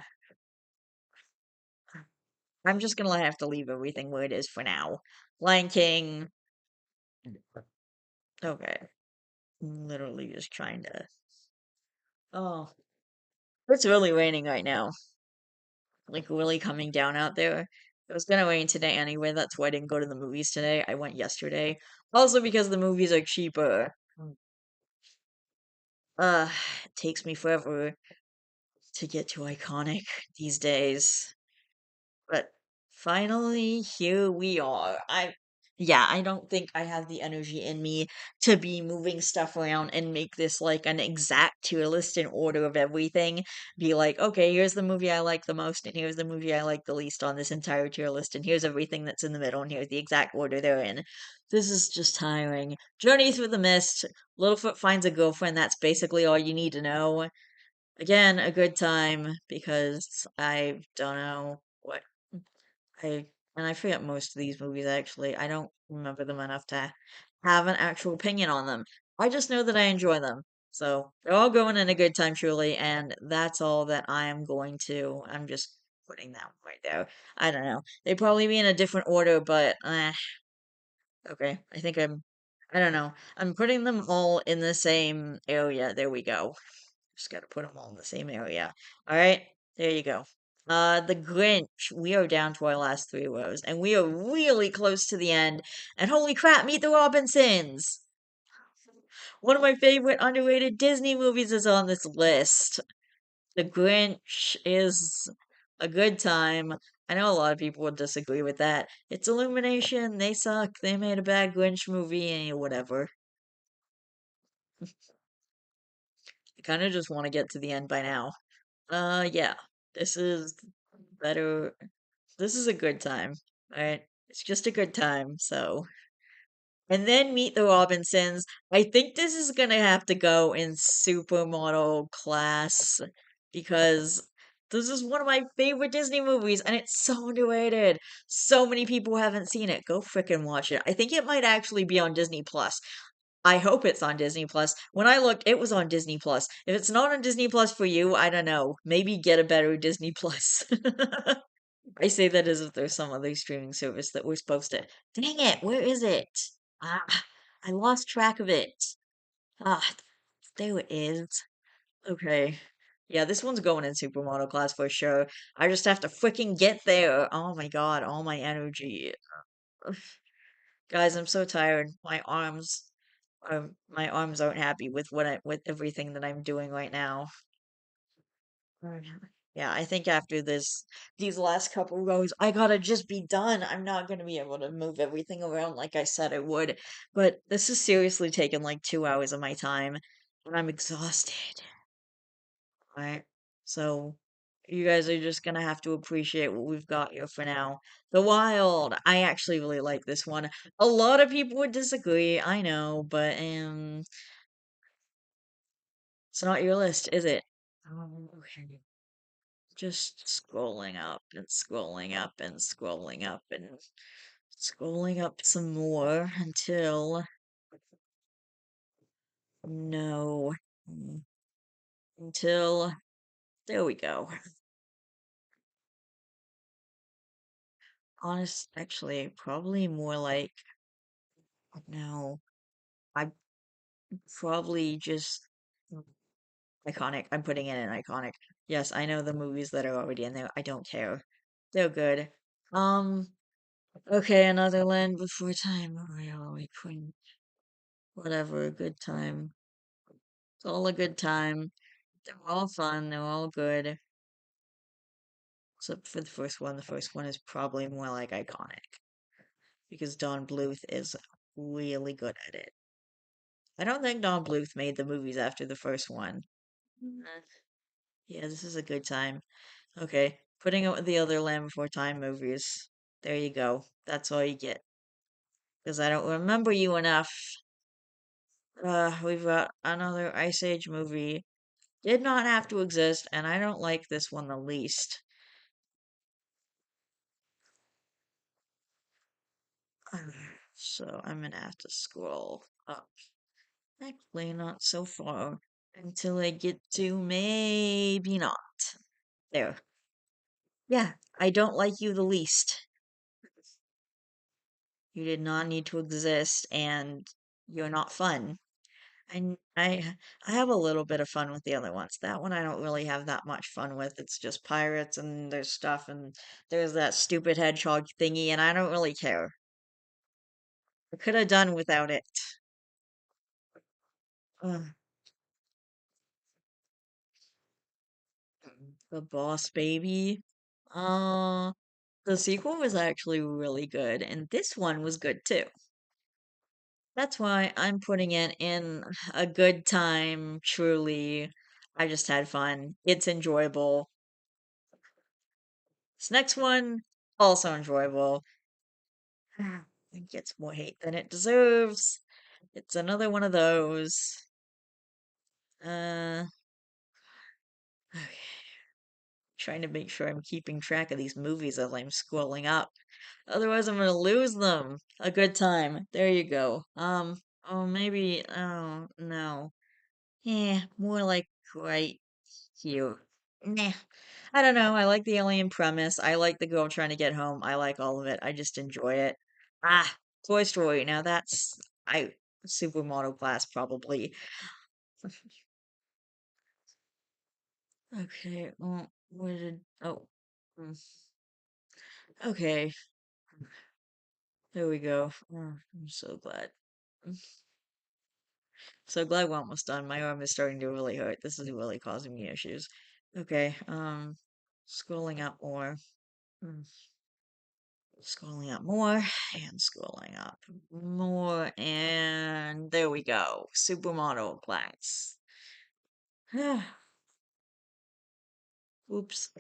just gonna have to leave everything where it is for now. Lion King. Okay, I'm literally just trying to. Oh, it's really raining right now. Like really coming down out there. It was gonna rain today anyway. That's why I didn't go to the movies today. I went yesterday. Also because the movies are cheaper. Uh, it takes me forever to get to iconic these days. But finally, here we are. Yeah, I don't think I have the energy in me to be moving stuff around and make this like an exact tier list in order of everything. Be like, okay, here's the movie I like the most, and here's the movie I like the least on this entire tier list, and here's everything that's in the middle, and here's the exact order they're in. This is just tiring. Journey Through the Mist, Littlefoot finds a girlfriend, that's basically all you need to know. Again, a good time because I don't know what I and I forget most of these movies actually. I don't remember them enough to have an actual opinion on them. I just know that I enjoy them. So they're all going in a good time truly, and that's all that I am going to. I'm just putting that right there. I don't know. They'd probably be in a different order, but okay. I don't know. I'm putting them all in the same area. There we go. Just gotta put them all in the same area. All right, there you go. The Grinch. We are down to our last three rows, and we are really close to the end. And holy crap, Meet the Robinsons! One of my favorite underrated Disney movies is on this list. The Grinch is a good time. I know a lot of people would disagree with that. It's Illumination. They suck. They made a bad Grinch movie, and whatever. I kind of just want to get to the end by now. Yeah. This is better. This is a good time, right? It's just a good time, so. And then Meet the Robinsons. I think this is gonna have to go in supermodel class because this is one of my favorite Disney movies and it's so underrated. So many people haven't seen it. Go frickin' watch it. I think it might actually be on Disney Plus. I hope it's on Disney Plus. When I looked, it was on Disney Plus. If it's not on Disney Plus for you, I don't know. Maybe get a better Disney Plus. I say that as if there's some other streaming service that we're supposed to. Dang it, where is it? Ah, I lost track of it. Ah, there it is. Okay. Yeah, this one's going in supermodel class for sure. I just have to freaking get there. Oh my God, all my energy. Ugh. Guys, I'm so tired. My arms aren't happy with with everything that I'm doing right now. Right. Yeah, I think after these last couple rows, I gotta just be done. I'm not gonna be able to move everything around like I said I would. But this is seriously taking like 2 hours of my time, and I'm exhausted. Right? So you guys are just gonna have to appreciate what we've got here for now. The Wild. I actually really like this one. A lot of people would disagree, I know, but it's not your list, is it? Okay. Just scrolling up and scrolling up and scrolling up and scrolling up some more until no, mm, until there we go. Actually, probably more like no. I probably just iconic. I'm putting it in iconic. Yes, I know the movies that are already in there. I don't care. They're good. Um. Okay, another Land Before Time. Really, whatever. A good time. It's all a good time. They're all fun. They're all good. Except for the first one. The first one is probably more like iconic because Don Bluth is really good at it. I don't think Don Bluth made the movies after the first one. Yeah, this is a good time. Okay, putting out the other Land Before Time movies. There you go. That's all you get. Because I don't remember you enough. We've got another Ice Age movie. Did not have to exist, and I don't like this one the least. So I'm gonna have to scroll up. Actually, not so far until I get to maybe not. There. Yeah, I don't like you the least. You did not need to exist, and you're not fun. And I have a little bit of fun with the other ones. That one I don't really have that much fun with. It's just pirates and there's stuff and there's that stupid hedgehog thingy, and I don't really care. I could have done without it. Ugh. The Boss Baby. Uh, the sequel was actually really good, and this one was good too. That's why I'm putting it in a good time, truly. I just had fun. It's enjoyable. This next one, also enjoyable. It gets more hate than it deserves. It's another one of those. Uh, okay. Trying to make sure I'm keeping track of these movies as I'm scrolling up. Otherwise, I'm gonna lose them. A good time. There you go. Oh, maybe, oh, no. Yeah, more like right here. Nah. I don't know. I like the alien premise. I like the girl trying to get home. I like all of it. I just enjoy it. Ah, Toy Story. Now that's I supermodel class probably. Okay. Where did? Oh. mm, Okay. There we go. I'm so glad. Mm, So glad we're almost done. My arm is starting to really hurt. This is really causing me issues. Okay. Scrolling up more. Mm, Scrolling up more and scrolling up more, and there we go. Supermodel class. Oops.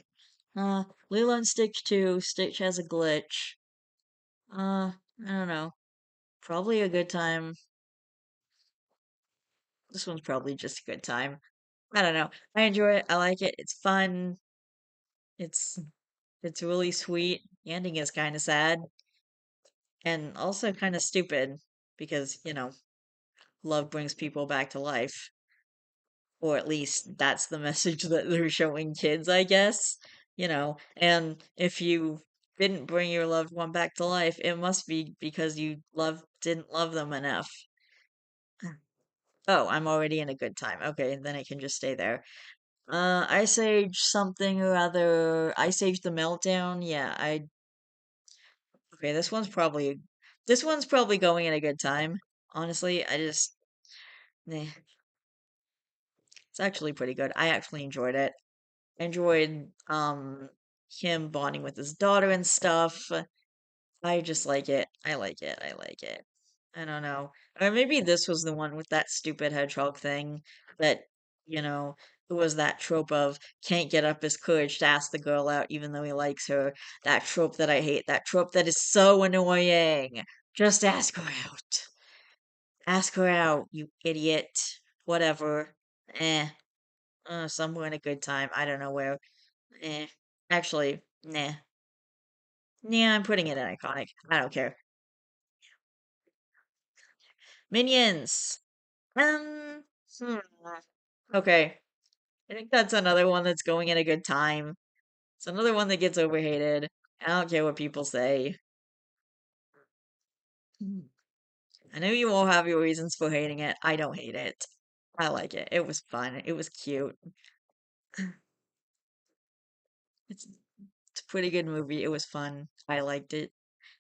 Lilo and Stitch 2. Stitch has a glitch. I don't know. Probably a good time. This one's probably just a good time. I don't know. I enjoy it. I like it. It's fun. It's it's really sweet. The ending is kind of sad and also kind of stupid because, love brings people back to life. Or at least that's the message that they're showing kids, I guess. And if you didn't bring your loved one back to life, it must be because you didn't love them enough. Oh, I'm already in a good time. Okay, then I can just stay there. Ice Age something or other. Ice Age the Meltdown. Yeah, okay, this one's probably going in a good time. Honestly, eh, it's actually pretty good. I actually enjoyed it. Enjoyed him bonding with his daughter and stuff. I just like it. I like it. I like it. I don't know. Or maybe this was the one with that stupid hedgehog thing that, it was that trope of can't get up his courage to ask the girl out even though he likes her. That trope that I hate. That trope that is so annoying. Just ask her out. Ask her out, you idiot. Whatever. Eh. Somewhere in a good time. I don't know where. Eh. Actually, nah. Yeah, I'm putting it in iconic. I don't care. Minions. Um, hmm. Okay. I think that's another one that's going in a good time. It's another one that gets overhated. I don't care what people say. Mm. I know you all have your reasons for hating it. I don't hate it. I like it. It was fun. It was cute. It's it's a pretty good movie. It was fun. I liked it.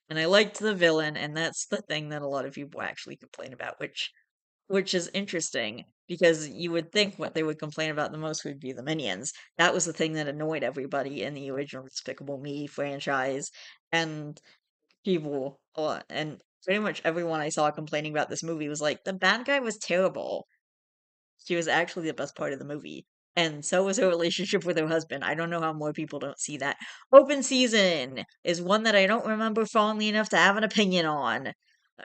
And I liked the villain, and that's the thing that a lot of people actually complain about, which is interesting because you would think what they would complain about the most would be the minions. That was the thing that annoyed everybody in the original Despicable Me franchise, and and pretty much everyone I saw complaining about this movie was like, the bad guy was terrible. She was actually the best part of the movie. And so was her relationship with her husband. I don't know how more people don't see that. Open Season is one that I don't remember fondly enough to have an opinion on.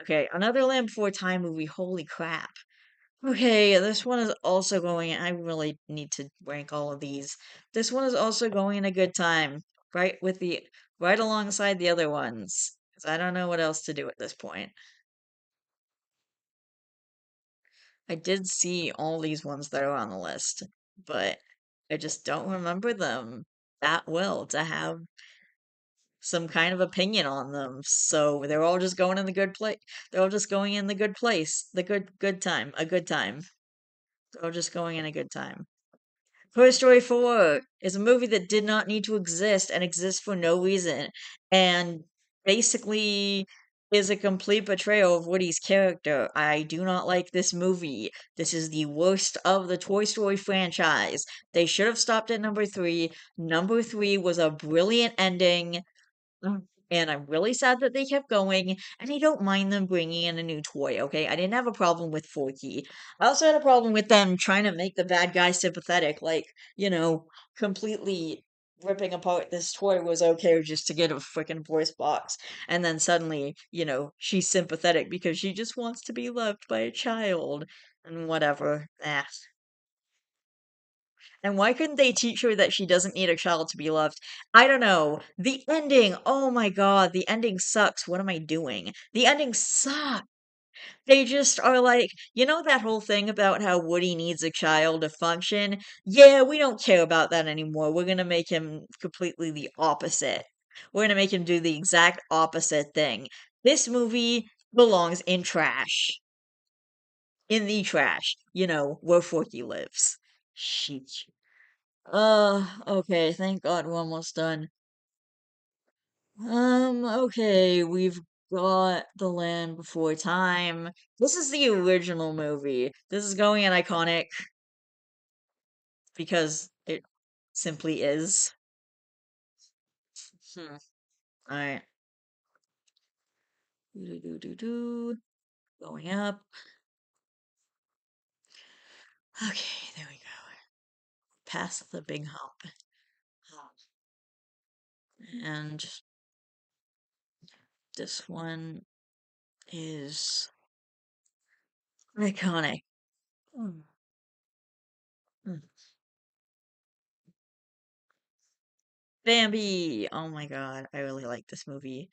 Okay, another Land Before Time movie. Holy crap. Okay, this one is also going. I really need to rank all of these. This one is also going in a good time, right alongside the other ones. 'Cause I don't know what else to do at this point. I did see all these ones that are on the list, but I just don't remember them that well to have some kind of opinion on them. So they're all just going in the good place. They're all just going in the good place. The good time. A good time. They're all just going in a good time. Toy Story 4 is a movie that did not need to exist and exists for no reason. And basically is a complete betrayal of Woody's character. I do not like this movie. This is the worst of the Toy Story franchise. They should have stopped at number three. Number three was a brilliant ending. And I'm really sad that they kept going, and I don't mind them bringing in a new toy, okay? I didn't have a problem with Forky. I also had a problem with them trying to make the bad guy sympathetic, like, you know, completely ripping apart this toy was okay just to get a freaking voice box. And then suddenly, she's sympathetic because she just wants to be loved by a child and whatever. And why couldn't they teach her that she doesn't need a child to be loved? I don't know. The ending, oh my god, the ending sucks. What am I doing? The ending sucks. They just are like, that whole thing about how Woody needs a child to function? Yeah, we don't care about that anymore. We're gonna make him completely the opposite. We're gonna make him do the exact opposite thing. This movie belongs in trash. In the trash, where Forky lives. Sheesh. Okay, thank God we're almost done. Okay, we've got The Land Before Time. This is the original movie. This is going in iconic because it simply is. Hmm. Alright. Do do do do. Going up. Okay, there we go. Past the big hump. And this one is iconic. Mm, mm. Bambi! Oh my god, I really like this movie.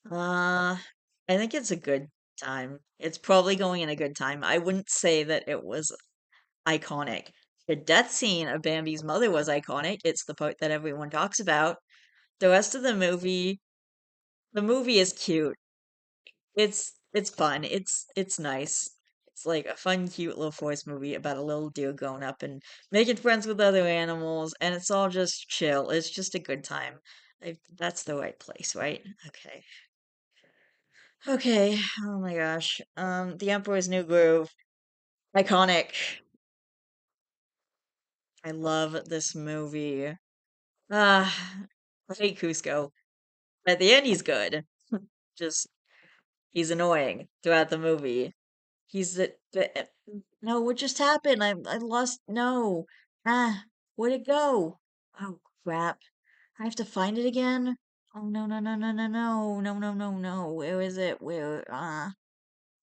Uh, I think it's a good time. It's probably going in a good time. I wouldn't say that it was iconic. The death scene of Bambi's mother was iconic. It's the part that everyone talks about. The rest of the movie is cute. It's fun. It's nice. It's like a fun, cute little forest movie about a little deer growing up and making friends with other animals, and it's all just chill. It's just a good time. That's the right place, right? Okay. Okay. Oh my gosh. The Emperor's New Groove. Iconic. I love this movie. Ah, I hate Cusco. At the end, he's good. Just he's annoying throughout the movie. He's no. What just happened? I lost. No. Where'd it go? Oh crap! I have to find it again. Oh no no no no no no no no no no. Where is it? Where?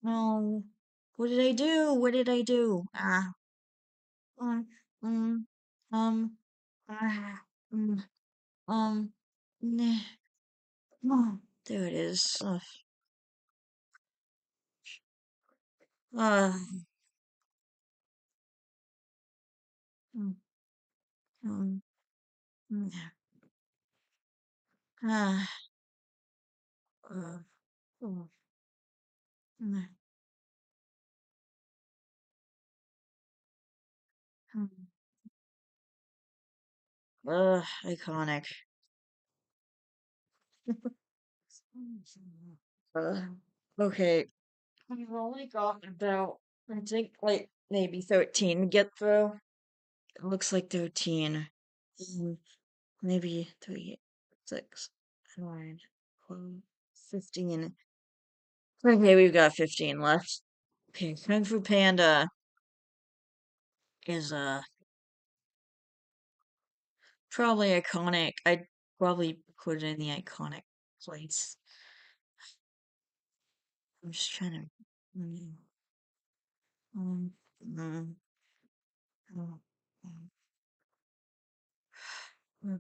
No. What did I do? What did I do? Um, mm, um, ah, mm, um, nah, there it is. Uh, mm, um, mm, ah, uh, oh, mm, mm, iconic. Uh, okay, we've only got about, I think, like maybe 13 to get through. It looks like 13. Mm, maybe 3, 6, 9, 12, 15. Okay, we've got 15 left. Okay, Kung Fu Panda is probably iconic. I'd probably put it in the iconic place. I'm just trying to. Mm, mm, mm, mm, mm, mm, mm,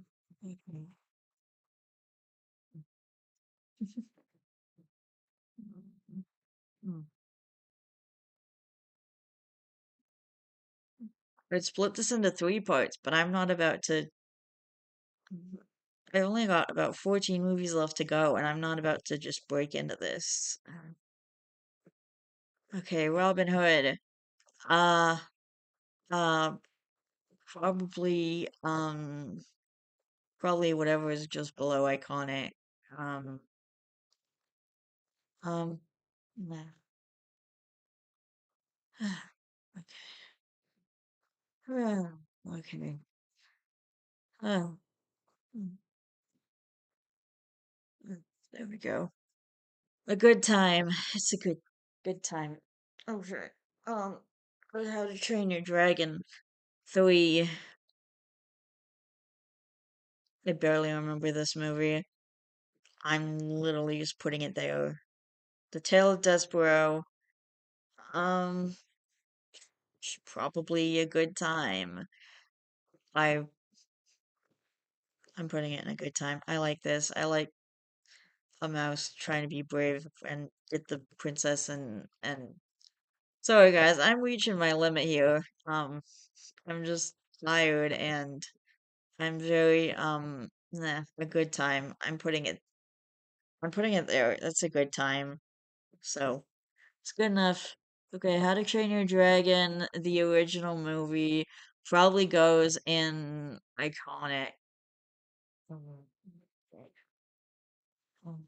mm, mm. I'd split this into three parts, but I'm not about to. I only got about 14 movies left to go, and I'm not about to just break into this. Okay, Robin Hood. Uh, uh, probably, probably whatever is just below iconic. Um, Um, nah. Okay. Okay. Oh, mm, there we go. A good time. It's a good time. Okay. How to Train Your Dragon 3. I barely remember this movie. I'm literally just putting it there. The Tale of Despereaux. Um, probably a good time. I I'm putting it in a good time. I like this. I like a mouse trying to be brave and get the princess and sorry guys, I'm reaching my limit here. I'm just tired and I'm very a good time. I'm putting it there. That's a good time. So it's good enough. Okay, How to Train Your Dragon, the original movie, probably goes in iconic. Mhm. Mm.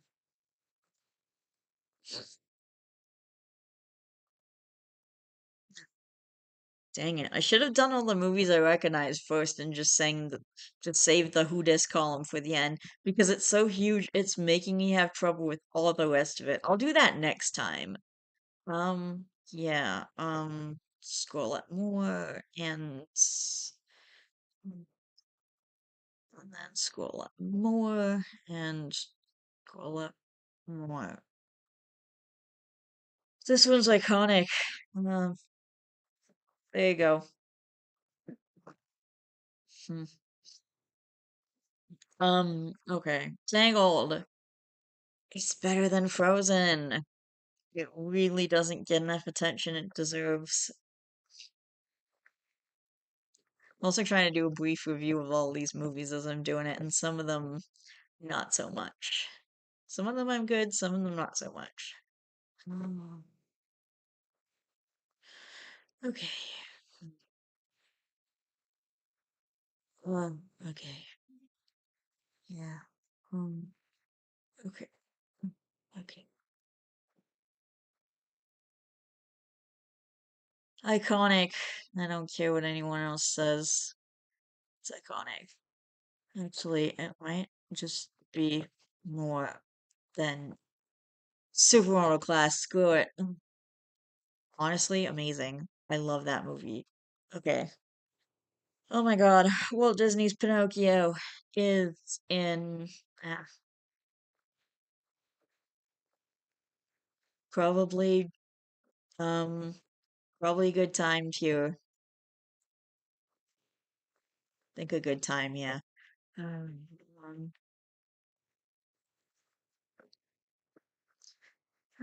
Dang it. I should have done all the movies I recognize first and just saved the Who Dis column for the end because it's so huge it's making me have trouble with all the rest of it. I'll do that next time. Yeah, scroll up more and then scroll up more and scroll up more. This one's iconic. Um, there you go. Hmm. Okay. Tangled. It's better than Frozen. It really doesn't get enough attention it deserves. I'm also trying to do a brief review of all these movies as I'm doing it, and some of them not so much. Some of them I'm good, some of them not so much. Mm, okay. Okay. Yeah. Um, okay. Okay. Iconic. I don't care what anyone else says. It's iconic. Actually, it might just be more than Supermodel Class. Screw it. Honestly, amazing. I love that movie. Okay. Oh my God. Walt Disney's Pinocchio is in ah, probably um probably a good time to think a good time, yeah. Um,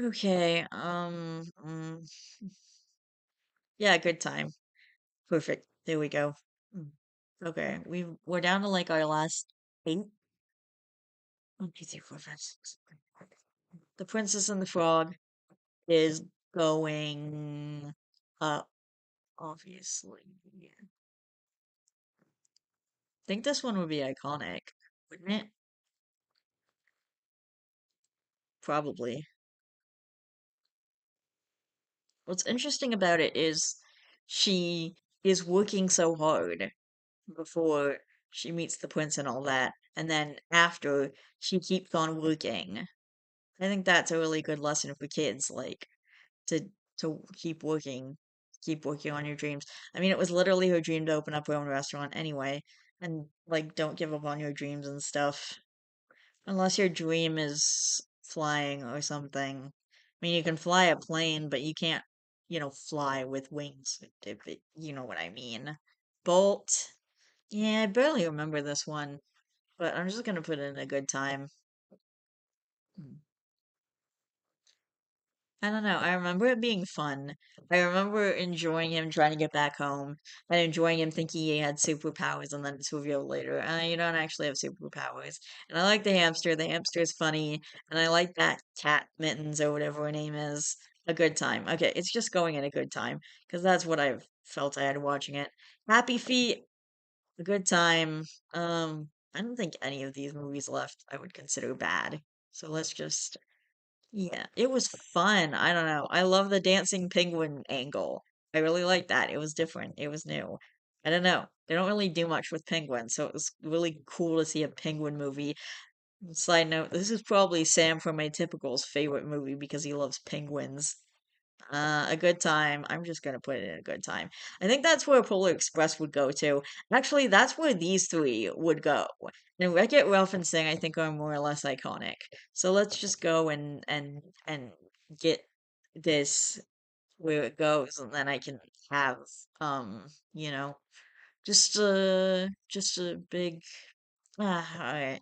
okay. Yeah, good time. Perfect. There we go. Mm. Okay, we're down to like our last eight. 1, 2, 3, 4, 5, 6. The Princess and the Frog is going up, obviously. I think this one would be iconic, wouldn't it? Probably. What's interesting about it is she is working so hard before she meets the prince and all that, and then after she keeps on working. I think that's a really good lesson for kids, like to keep working on your dreams. I mean, it was literally her dream to open up her own restaurant anyway, and like don't give up on your dreams and stuff. Unless your dream is flying or something. I mean, you can fly a plane, but you can't, fly with wings, if you know what I mean. Bolt. Yeah, I barely remember this one, but I'm just gonna put in a good time. Hmm. I don't know. I remember it being fun. I remember enjoying him trying to get back home and enjoying him thinking he had superpowers and then it's revealed later, you don't actually have superpowers. And I like the hamster. The hamster is funny. And I like that cat Mittens or whatever her name is. A good time. Okay, it's just going in a good time because that's what I've felt I had watching it. Happy Feet, a good time. I don't think any of these movies left I would consider bad. So let's just Yeah, it was fun. I don't know. I love the dancing penguin angle. I really like that. It was different. It was new. I don't know. They don't really do much with penguins, so it was really cool to see a penguin movie. Side note, this is probably Sam from Atypical's favorite movie because he loves penguins. A good time. I'm just gonna put it in a good time. I think that's where Polar Express would go to. Actually, that's where these three would go. And Wreck-It Ralph and Sing, I think, are more or less iconic. So let's just go and get this where it goes, and then I can have you know, just a big all right.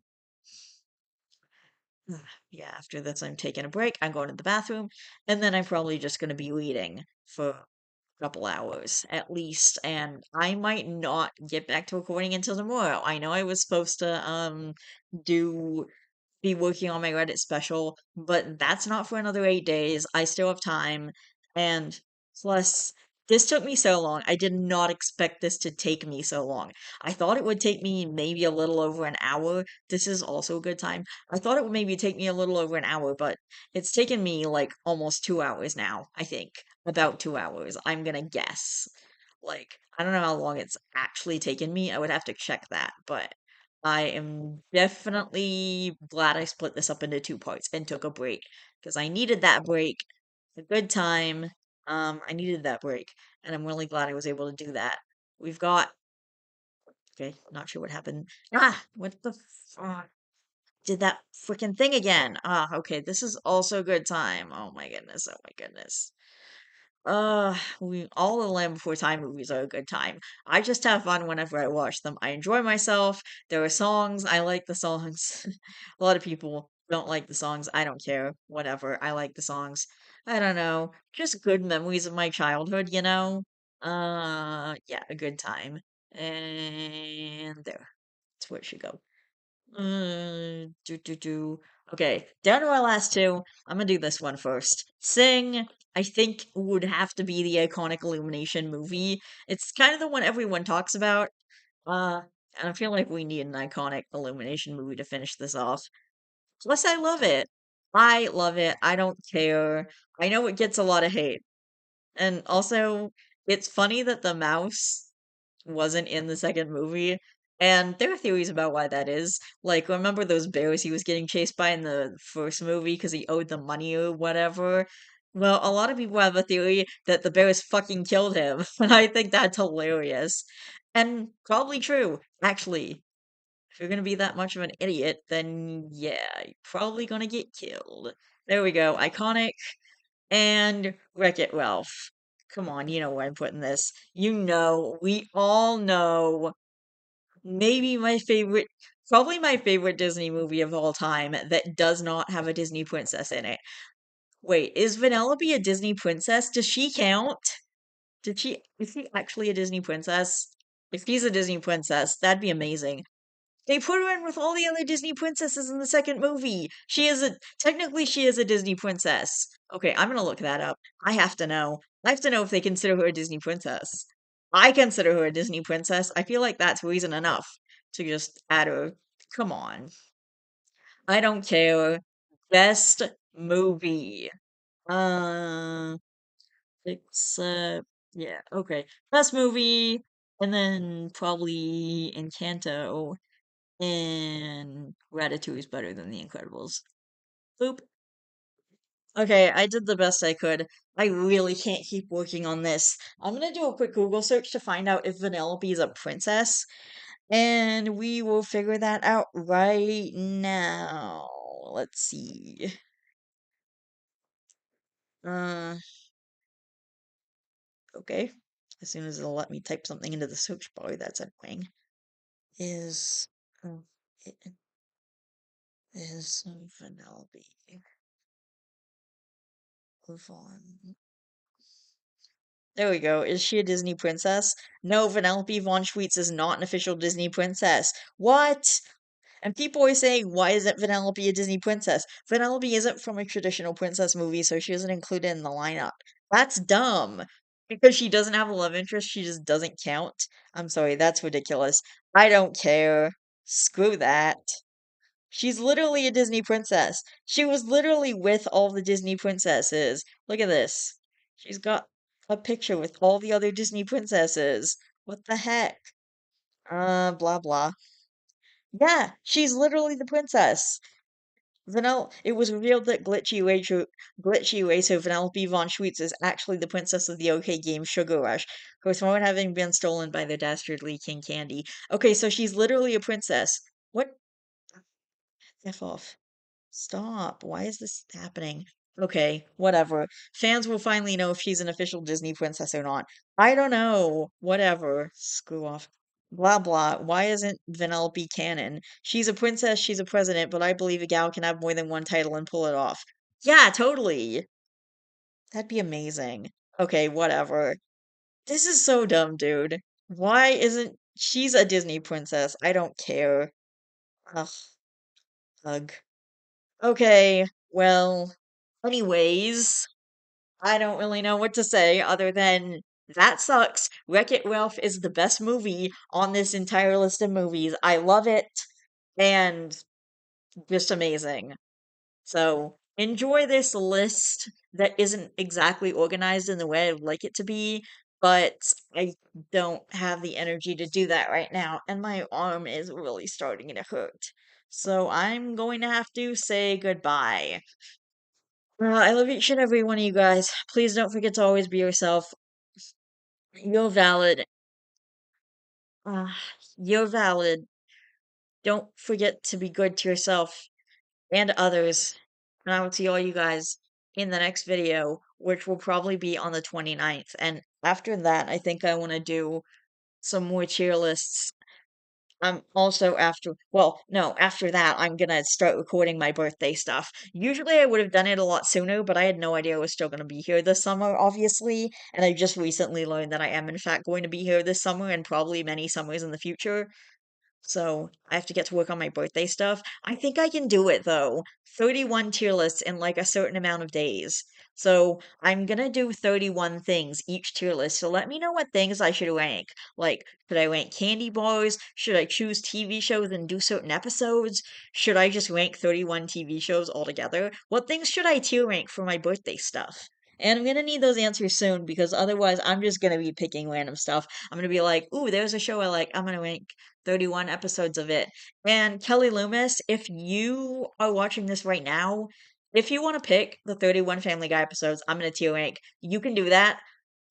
Yeah, after this, I'm taking a break. I'm going to the bathroom, and then I'm probably just going to be reading for a couple hours at least. And I might not get back to recording until tomorrow. I know I was supposed to do be working on my Reddit special, but that's not for another 8 days. I still have time. And plus, this took me so long. I did not expect this to take me so long. I thought it would take me maybe a little over an hour. This is also a good time. I thought it would maybe take me a little over an hour, but it's taken me like almost 2 hours now, I think. About 2 hours, I'm gonna guess. Like, I don't know how long it's actually taken me. I would have to check that, but I am definitely glad I split this up into two parts and took a break because I needed that break. A good time. I needed that break, and I'm really glad I was able to do that. We've got okay, not sure what happened. Ah, what the did that freaking thing again. Ah, okay, this is also a good time. Oh my goodness, oh my goodness. We all the Land Before Time movies are a good time. I just have fun whenever I watch them. I enjoy myself. There are songs. I like the songs. A lot of people don't like the songs. I don't care. Whatever. I like the songs. I don't know. Just good memories of my childhood, you know? Yeah, a good time. And there. That's where it should go. Do. Okay, down to our last two. I'm gonna do this one first. Sing, I think, would have to be the iconic Illumination movie. It's kind of the one everyone talks about. Uh, and I feel like we need an iconic Illumination movie to finish this off. Plus, I love it. I love it. I don't care. I know it gets a lot of hate. And also, it's funny that the mouse wasn't in the second movie. And there are theories about why that is. Like, remember those bears he was getting chased by in the first movie because he owed them money or whatever? Well, a lot of people have a theory that the bears fucking killed him, and I think that's hilarious. And probably true, actually. If you're gonna be that much of an idiot, then yeah, you're probably gonna get killed. There we go. Iconic and Wreck-It Ralph. Come on, you know where I'm putting this. You know, we all know maybe my favorite, probably my favorite Disney movie of all time that does not have a Disney princess in it. Wait, is Vanellope a Disney princess? Does she count? Is she actually a Disney princess? If she's a Disney princess, that'd be amazing. They put her in with all the other Disney princesses in the second movie. Technically she is a Disney princess. Okay, I'm gonna look that up. I have to know. I have to know if they consider her a Disney princess. I consider her a Disney princess. I feel like that's reason enough to just add her. Come on. I don't care. Best movie. Uh, except, yeah, okay. Best movie, and then probably Encanto. And Ratatouille is better than The Incredibles. Boop. Okay, I did the best I could. I really can't keep working on this. I'm gonna do a quick Google search to find out if Vanellope is a princess, and we will figure that out right now. Let's see. Uh, okay. As soon as it'll let me type something into the search bar, that's annoying. Is uh, it is Vanellope Vaughn? There we go. Is she a Disney princess? No, Vanellope von Schweetz is not an official Disney princess. What? And people are saying, why isn't Vanellope a Disney princess? Vanellope isn't from a traditional princess movie, so she isn't included in the lineup. That's dumb. Because she doesn't have a love interest, she just doesn't count. I'm sorry, that's ridiculous. I don't care. Screw that. She's literally a Disney princess. She was literally with all the Disney princesses. Look at this. She's got a picture with all the other Disney princesses. What the heck? Blah blah. Yeah, she's literally the princess. It was revealed that Glitchy Racer Vanellope von Schweetz is actually the princess of the OK game Sugar Rush, her throne having been stolen by the dastardly King Candy. Okay, so she's literally a princess. What? F off. Stop. Why is this happening? Okay, whatever. Fans will finally know if she's an official Disney princess or not. I don't know. Whatever. Screw off. Blah blah. Why isn't Vanellope canon? She's a princess, she's a president, but I believe a gal can have more than one title and pull it off. Yeah, totally. That'd be amazing. Okay, whatever. This is so dumb, dude. Why isn't she's a Disney princess? I don't care. Ugh, ugh. Okay, well, anyways, I don't really know what to say other than that sucks. Wreck-It Ralph is the best movie on this entire list of movies. I love it and just amazing. So enjoy this list that isn't exactly organized in the way I'd like it to be, but I don't have the energy to do that right now, and my arm is really starting to hurt. So I'm going to have to say goodbye. I love each and every one of you guys. Please don't forget to always be yourself. You're valid. Uh, you're valid. Don't forget to be good to yourself and others. And I will see all you guys in the next video, which will probably be on the 29th. And after that, I think I want to do some more tier lists. Also after that, I'm gonna start recording my birthday stuff. Usually I would have done it a lot sooner, but I had no idea I was still gonna be here this summer, obviously. And I just recently learned that I am in fact going to be here this summer and probably many summers in the future. So I have to get to work on my birthday stuff. I think I can do it though. 31 tier lists in like a certain amount of days. So I'm gonna do 31 things each tier list. So let me know what things I should rank. Like, should I rank candy bars? Should I choose TV shows and do certain episodes? Should I just rank 31 TV shows altogether? What things should I tier rank for my birthday stuff? And I'm gonna need those answers soon because otherwise I'm just gonna be picking random stuff. I'm gonna be like, ooh, there's a show I like. I'm gonna rank 31 episodes of it. And Kelly Loomis, if you are watching this right now, if you want to pick the 31 Family Guy episodes, I'm going to tier rank. You can do that.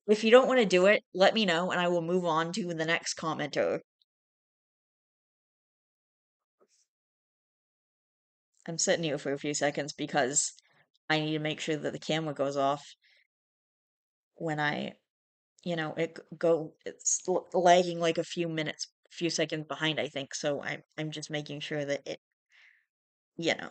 If you don't want to do it, let me know and I will move on to the next commenter. I'm sitting here for a few seconds because I need to make sure that the camera goes off when it's lagging like a few minutes, few seconds behind, I think. So I'm just making sure that it, you know.